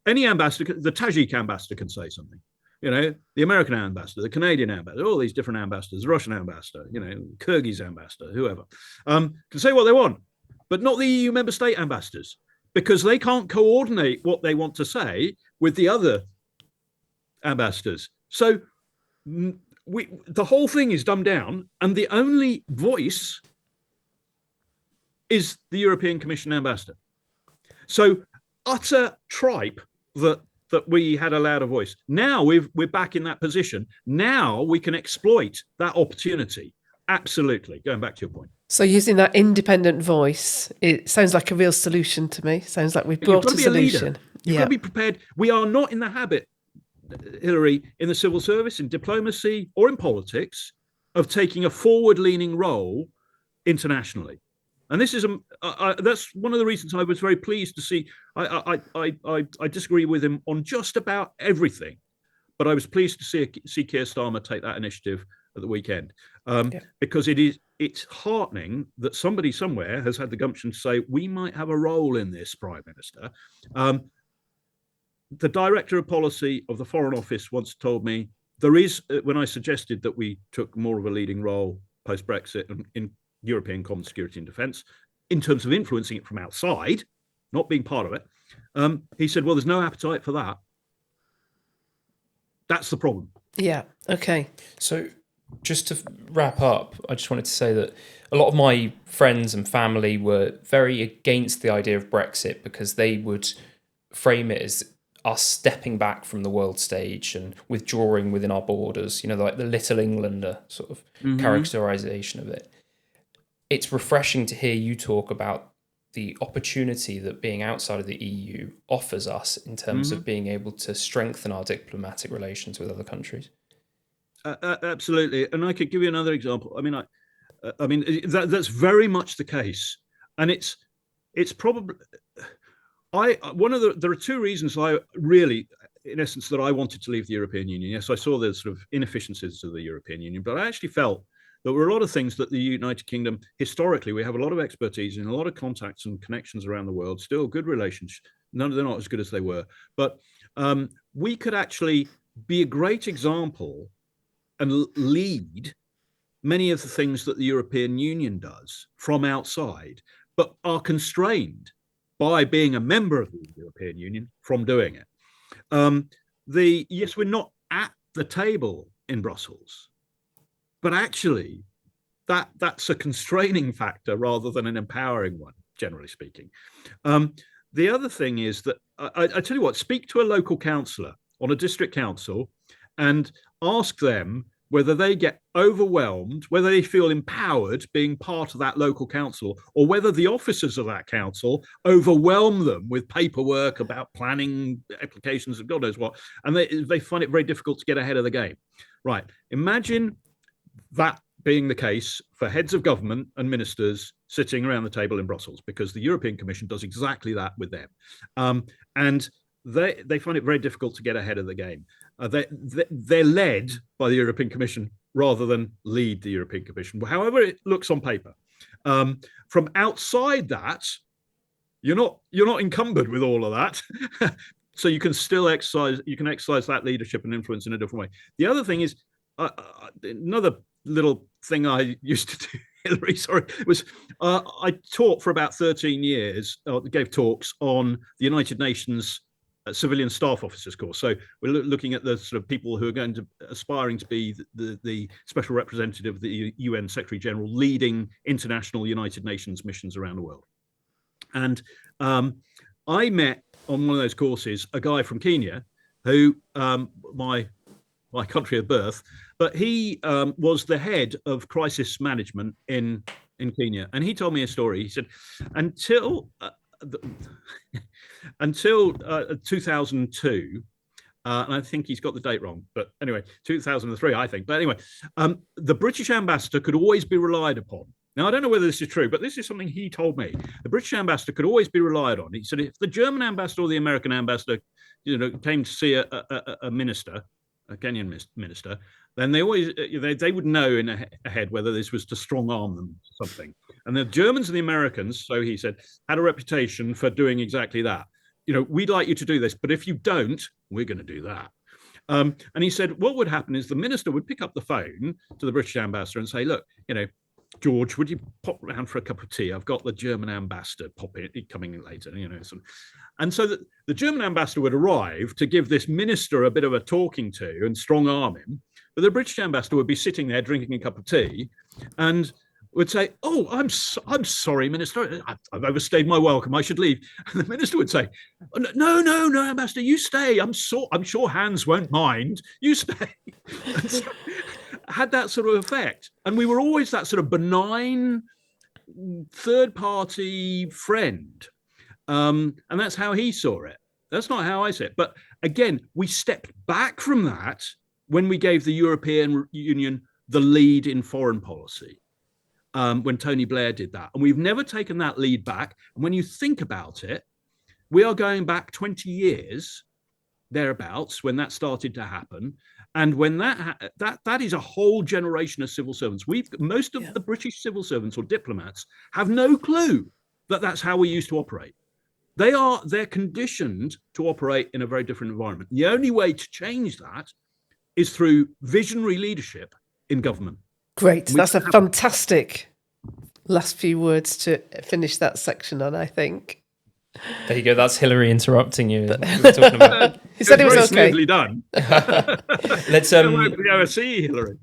Any ambassador, the Tajik ambassador can say something. The American ambassador, the Canadian ambassador, all these different ambassadors, the Russian ambassador, Kyrgyz ambassador, whoever, can say what they want, but not the EU member state ambassadors, because they can't coordinate what they want to say with the other ambassadors. So the whole thing is dumbed down, and the only voice is the European Commission ambassador. So utter tripe that we had allowed a voice. Now we're back in that position. Now we can exploit that opportunity. Absolutely. Going back to your point. So using that independent voice, it sounds like a real solution to me. Sounds like we've brought a solution. You've got to be prepared. We are not in the habit, Hilary, in the civil service, in diplomacy, or in politics, of taking a forward-leaning role internationally. And this is that's one of the reasons I was very pleased to see. I disagree with him on just about everything, but I was pleased to see Keir Starmer take that initiative at the weekend, because it's heartening that somebody somewhere has had the gumption to say we might have a role in this, Prime Minister. The director of policy of the Foreign Office once told me there is, when I suggested that we took more of a leading role post-Brexit in European Common Security and Defence, in terms of influencing it from outside, not being part of it, he said, well, there's no appetite for that. That's the problem. Yeah, okay. So just to wrap up, I just wanted to say that a lot of my friends and family were very against the idea of Brexit because they would frame it as us stepping back from the world stage and withdrawing within our borders, like the Little Englander sort of characterization of it. It's refreshing to hear you talk about the opportunity that being outside of the EU offers us in terms of being able to strengthen our diplomatic relations with other countries. Absolutely. And I could give you another example. I mean, that's very much the case. And it's probably, there are two reasons I really, in essence, that I wanted to leave the European Union. Yes, I saw the sort of inefficiencies of the European Union, but I actually felt there were a lot of things that the United Kingdom, historically, we have a lot of expertise and a lot of contacts and connections around the world, still good relations. They're not as good as they were. But we could actually be a great example and lead many of the things that the European Union does from outside, but are constrained by being a member of the European Union from doing it. Yes, we're not at the table in Brussels, but actually that's a constraining factor rather than an empowering one, generally speaking. The other thing is that I tell you what, speak to a local councillor on a district council and ask them whether they get overwhelmed, whether they feel empowered being part of that local council, or whether the officers of that council overwhelm them with paperwork about planning applications and God knows what, and they find it very difficult to get ahead of the game. Right. Imagine that being the case for heads of government and ministers sitting around the table in Brussels, because the European Commission does exactly that with them. And they find it very difficult to get ahead of the game. They're led by the European Commission rather than lead the European Commission, however it looks on paper. From outside that, you're not encumbered with all of that. So you can still exercise that leadership and influence in a different way. The other thing is, another little thing I used to do, Hilary, was I taught for about 13 years, gave talks on the United Nations civilian staff officers course. So we're looking at the sort of people who are aspiring to be the special representative of the UN Secretary General leading international United Nations missions around the world. And I met on one of those courses a guy from Kenya who, my country of birth, but he was the head of crisis management in Kenya. And he told me a story. He said, until 2002, and I think he's got the date wrong, but anyway, 2003, I think. But anyway, the British ambassador could always be relied upon. Now, I don't know whether this is true, but this is something he told me. The British ambassador could always be relied on. He said if the German ambassador or the American ambassador, came to see a minister, a Kenyan minister, then they would know ahead whether this was to strong arm them or something. And the Germans and the Americans, so he said, had a reputation for doing exactly that. We'd like you to do this, but if you don't, we're going to do that. And he said, what would happen is the minister would pick up the phone to the British ambassador and say, look, George, would you pop round for a cup of tea? I've got the German ambassador coming in later, And so the German ambassador would arrive to give this minister a bit of a talking to and strong arm him. But the British ambassador would be sitting there drinking a cup of tea and would say, oh, I'm sorry, Minister, I've overstayed my welcome, I should leave. And the minister would say, no, Ambassador, you stay. I'm sure Hans won't mind. You stay. So, had that sort of effect. And we were always that sort of benign third-party friend. And that's how he saw it. That's not how I see it. But again, we stepped back from that when we gave the European Union the lead in foreign policy, when Tony Blair did that. And we've never taken that lead back. And when you think about it, we are going back 20 years, thereabouts, when that started to happen. And when that is a whole generation of civil servants. Most of the British civil servants or diplomats have no clue that that's how we used to operate. They're conditioned to operate in a very different environment. The only way to change that is through visionary leadership in government. Great. That's a fantastic last few words to finish that section on, I think. There you go. That's Hilary interrupting you. We were talking about. He said it was okay. Smoothly done. Let's the OSCE, Hilary.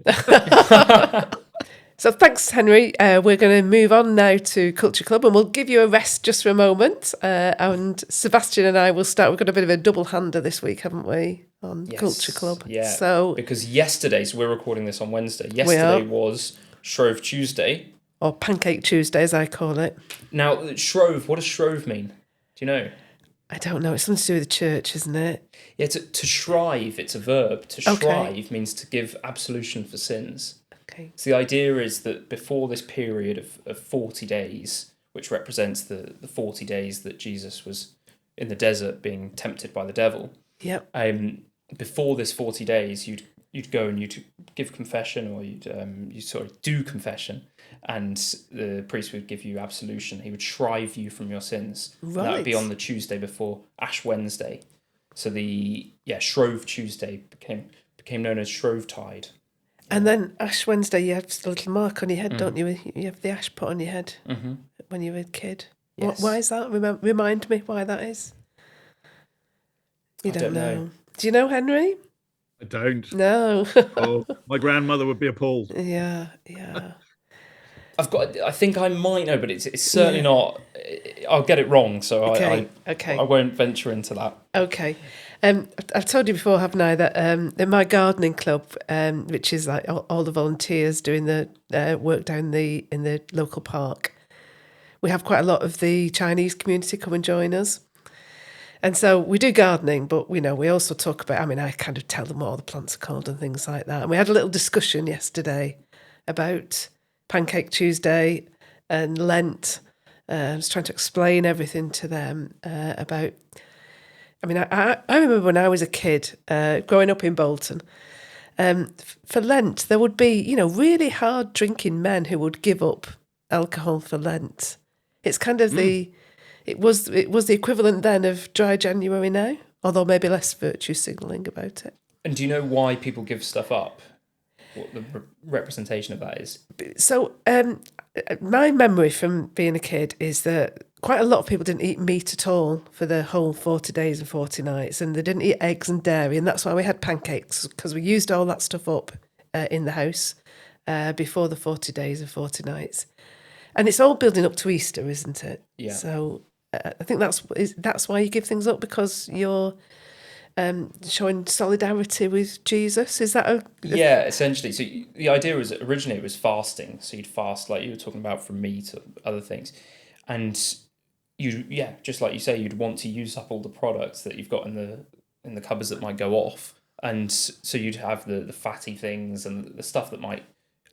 So thanks, Henry. We're going to move on now to Culture Club, and we'll give you a rest just for a moment. And Sebastian and I will start. We've got a bit of a double hander this week, haven't we, on Culture Club? Yeah. So because yesterday, so we're recording this on Wednesday. Yesterday was Shrove Tuesday, or Pancake Tuesday, as I call it. Now, Shrove. What does Shrove mean? Do you know? I don't know. It's something to do with the church, isn't it? Yeah, to shrive, it's a verb. To shrive means to give absolution for sins. Okay. So the idea is that before this period of 40 days, which represents the 40 days that Jesus was in the desert being tempted by the devil. Yep. Before this 40 days, you'd go and you'd give confession, or you sort of do confession, and the priest would give you absolution. He would shrive you from your sins. Right. That would be on the Tuesday before Ash Wednesday. So the Shrove Tuesday became known as Shrove Tide. And then Ash Wednesday, you have a little mark on your head, don't you? You have the ash put on your head when you were a kid. Yes. Why is that? Remind me why that is. You I don't know. Do you know, Henry? I don't. No. Oh, my grandmother would be appalled. Yeah. I think I might know, but it's certainly not. I'll get it wrong, so Okay. I won't venture into that. Okay. I've told you before, haven't I, that in my gardening club, which is like all the volunteers doing the work down in the local park, we have quite a lot of the Chinese community come and join us. And so we do gardening, but we also talk about, I kind of tell them what all the plants are called and things like that. And we had a little discussion yesterday about Pancake Tuesday and Lent. I was trying to explain everything to them about... I remember when I was a kid, growing up in Bolton, for Lent, there would be, really hard drinking men who would give up alcohol for Lent. It's kind of it was the equivalent then of dry January now, although maybe less virtue signalling about it. And do you know why people give stuff up? What the representation of that is? So my memory from being a kid is that quite a lot of people didn't eat meat at all for the whole 40 days and 40 nights, and they didn't eat eggs and dairy, and that's why we had pancakes, because we used all that stuff up in the house before the 40 days and 40 nights. And it's all building up to Easter, isn't it? Yeah. So I think that's why you give things up, because you're showing solidarity with Jesus. Is that Yeah, essentially. So the idea was originally it was fasting. So you'd fast, like you were talking about, from meat or other things, and just like you say, you'd want to use up all the products that you've got in the cupboards that might go off, and so you'd have the fatty things and the stuff that might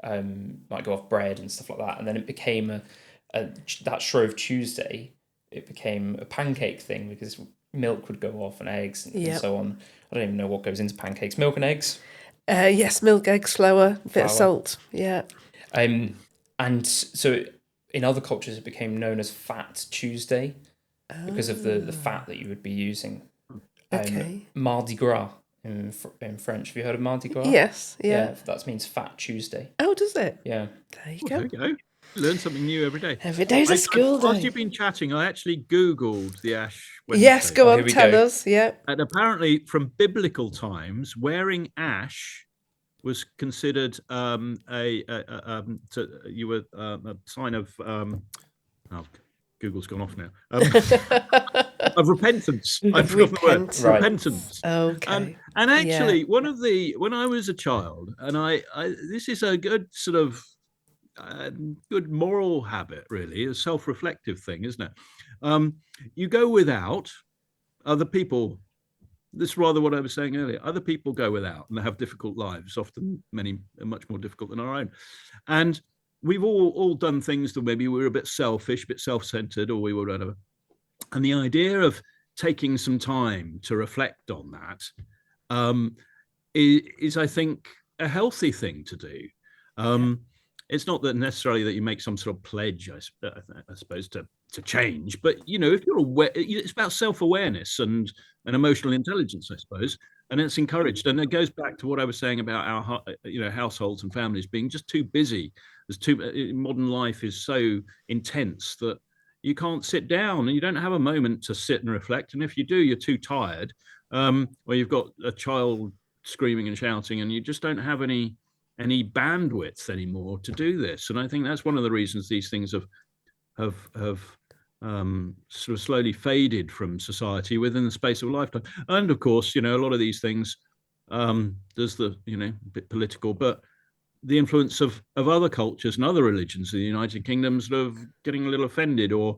go off, bread and stuff like that. And then it became that Shrove Tuesday. It became a pancake thing because milk would go off and eggs and so on. I don't even know what goes into pancakes. Milk and eggs. Yes, milk, eggs, flour, a bit of salt. Yeah. And so in other cultures, it became known as Fat Tuesday because of the fat that you would be using. Okay. Mardi Gras in French. Have you heard of Mardi Gras? Yes. Yeah. That means Fat Tuesday. Oh, does it? Yeah. There you go. There you go. Learn something new every day. Every day's a school day. Whilst you've been chatting, I actually Googled the Ash Wednesday. Yes, go on, tell us. Yeah. And apparently, from biblical times, wearing ash was considered a sign of Google's gone off now. Of repentance. I've forgotten the word. Right. Repentance. Okay. And actually, when I was a child, and I this is a good sort of good moral habit, really, a self-reflective thing, isn't it? You go without, other people. This is rather what I was saying earlier. Other people go without and they have difficult lives, often many are much more difficult than our own. And we've all done things that maybe we were a bit selfish, a bit self-centered, or we were whatever. And the idea of taking some time to reflect on that is, I think, a healthy thing to do. It's not that necessarily that you make some sort of pledge, I suppose, to change, but if you're aware, it's about self-awareness and emotional intelligence, I suppose, and it's encouraged. And it goes back to what I was saying about our households and families being just too busy. Modern life is so intense that you can't sit down and you don't have a moment to sit and reflect. And if you do, you're too tired, or you've got a child screaming and shouting, and you just don't have any bandwidth anymore to do this. And I think that's one of the reasons these things have sort of slowly faded from society within the space of a lifetime. And of course, a lot of these things, there's a bit political, but the influence of other cultures and other religions in the United Kingdom sort of getting a little offended, or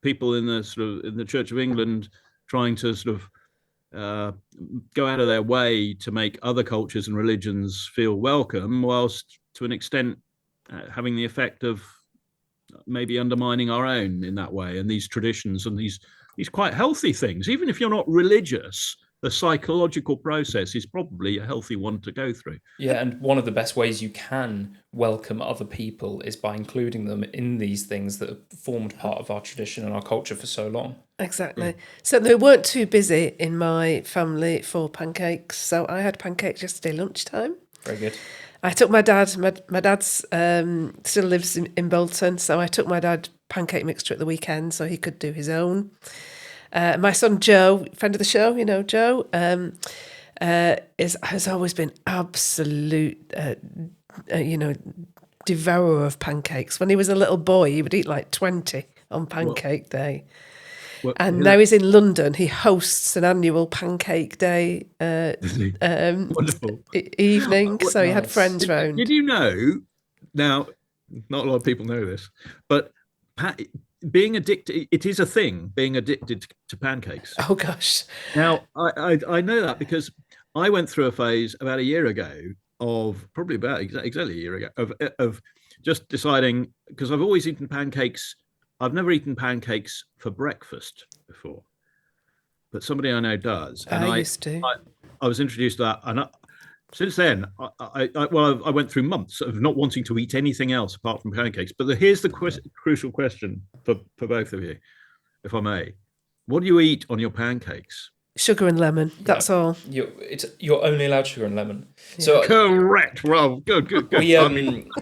people in the Church of England trying to sort of go out of their way to make other cultures and religions feel welcome, whilst to an extent having the effect of maybe undermining our own in that way, and these traditions and these quite healthy things. Even if you're not religious, the psychological process is probably a healthy one to go through. Yeah, and one of the best ways you can welcome other people is by including them in these things that have formed part of our tradition and our culture for so long. Exactly. Yeah. So they weren't too busy in my family for pancakes. So I had pancakes yesterday lunchtime. Very good. I took my dad. My dad's still lives in Bolton, so I took my dad pancake mixture at the weekend so he could do his own. My son Joe, friend of the show, Joe, has always been absolute, devourer of pancakes. When he was a little boy, he would eat like 20 on Pancake Day. Well, And now he's in London. He hosts an annual Pancake Day wonderful evening. So he had Nice. friends round. Did you know? Now, not a lot of people know this, but being addicted, it is a thing. Being addicted to pancakes. Oh gosh. Now, I know that because I went through a phase about a year ago of probably about exactly a year ago of just deciding, because I've always eaten pancakes. I've never eaten pancakes for breakfast before, but somebody I know does. And I used to. I was introduced to that, and since then, I went through months of not wanting to eat anything else apart from pancakes. But here's the crucial question for both of you, if I may. What do you eat on your pancakes? Sugar and lemon. That's all. You're only allowed sugar and lemon. So Correct. Well, good.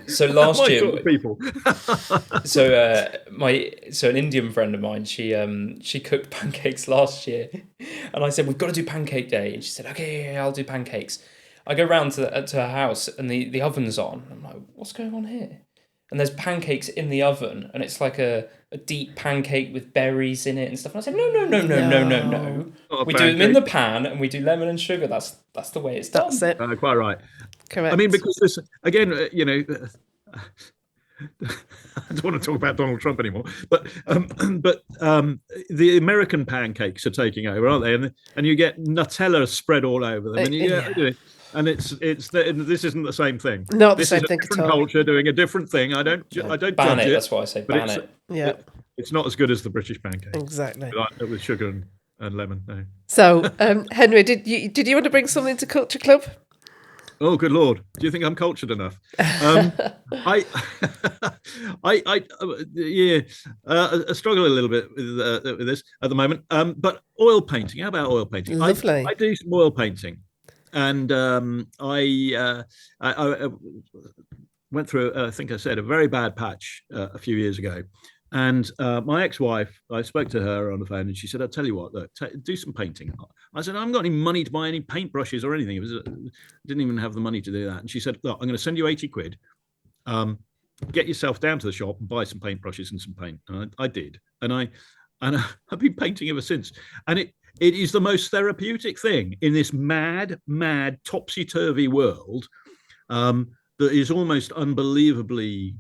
So last my year, sort of people. so an Indian friend of mine, she cooked pancakes last year, and I said we've got to do Pancake Day, and she said okay, yeah, I'll do pancakes. I go round to her house, and the oven's on. I'm like, what's going on here? And there's pancakes in the oven, and it's like a deep pancake with berries in it and stuff. And I said, no. We do them in the pan, and we do lemon and sugar. That's the way it's done. That's it. Quite right. Correct. I mean, because this again, I don't want to talk about Donald Trump anymore, but the American pancakes are taking over, aren't they? And you get Nutella spread all over them, and and this isn't the same thing. Not the this same is thing a at different all. culture doing a different thing. I don't ban judge it. That's why I say ban it. Yeah. It's not as good as the British pancake. Exactly. With sugar and lemon. No. So, Henry, did you want to bring something to Culture Club? Oh, good Lord! Do you think I'm cultured enough? I struggle a little bit with this at the moment. But oil painting. How about oil painting? Lovely. I do some oil painting, and I went through, I think I said, a very bad patch a few years ago. And my ex-wife, I spoke to her on the phone, and she said, "I'll tell you what, look, do some painting." I said, "I haven't got any money to buy any paintbrushes or anything. Didn't even have the money to do that." And she said, "Look, I'm going to send you 80 quid. Get yourself down to the shop and buy some paintbrushes and some paint." And I did, and I've been painting ever since. And it is the most therapeutic thing in this mad, topsy-turvy world that is almost unbelievably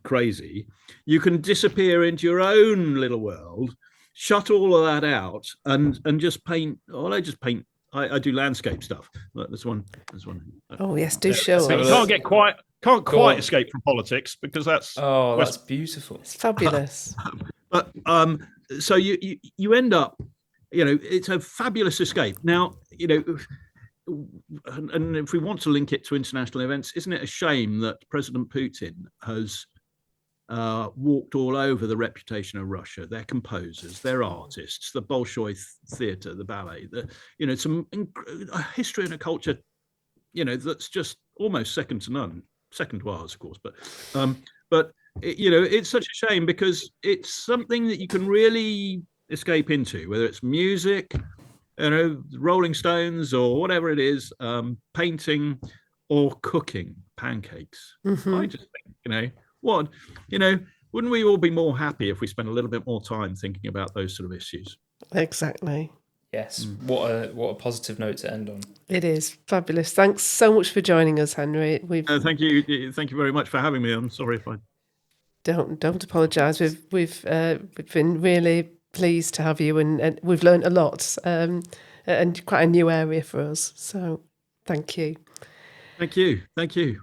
crazy. You can disappear into your own little world, shut all of that out, and just paint. Well, I just paint. I do landscape stuff. This one. Oh yes, do show So us. Can't quite escape from politics because that's that's beautiful. It's fabulous. But so you end up, it's a fabulous escape. Now, and if we want to link it to international events, isn't it a shame that President Putin has walked all over the reputation of Russia, their composers, their artists, the Bolshoi theatre, the ballet, some a history and a culture, that's just almost second to none, second to ours, of course. But it's such a shame because it's something that you can really escape into, whether it's music, Rolling Stones or whatever it is, painting or cooking pancakes. Mm-hmm. I just think, wouldn't we all be more happy if we spent a little bit more time thinking about those sort of issues? Exactly. Yes. What a positive note to end on. It is fabulous. Thanks so much for joining us, Henry. Thank you very much for having me. I'm sorry if I don't apologise. We've been really pleased to have you, and we've learned a lot, and quite a new area for us. So, thank you. Thank you.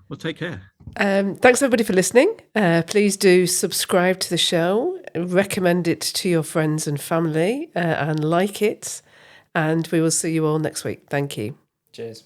Well, take care. Thanks everybody for listening. Please do subscribe to the show, recommend it to your friends and family, and like it. And we will see you all next week. Thank you. Cheers.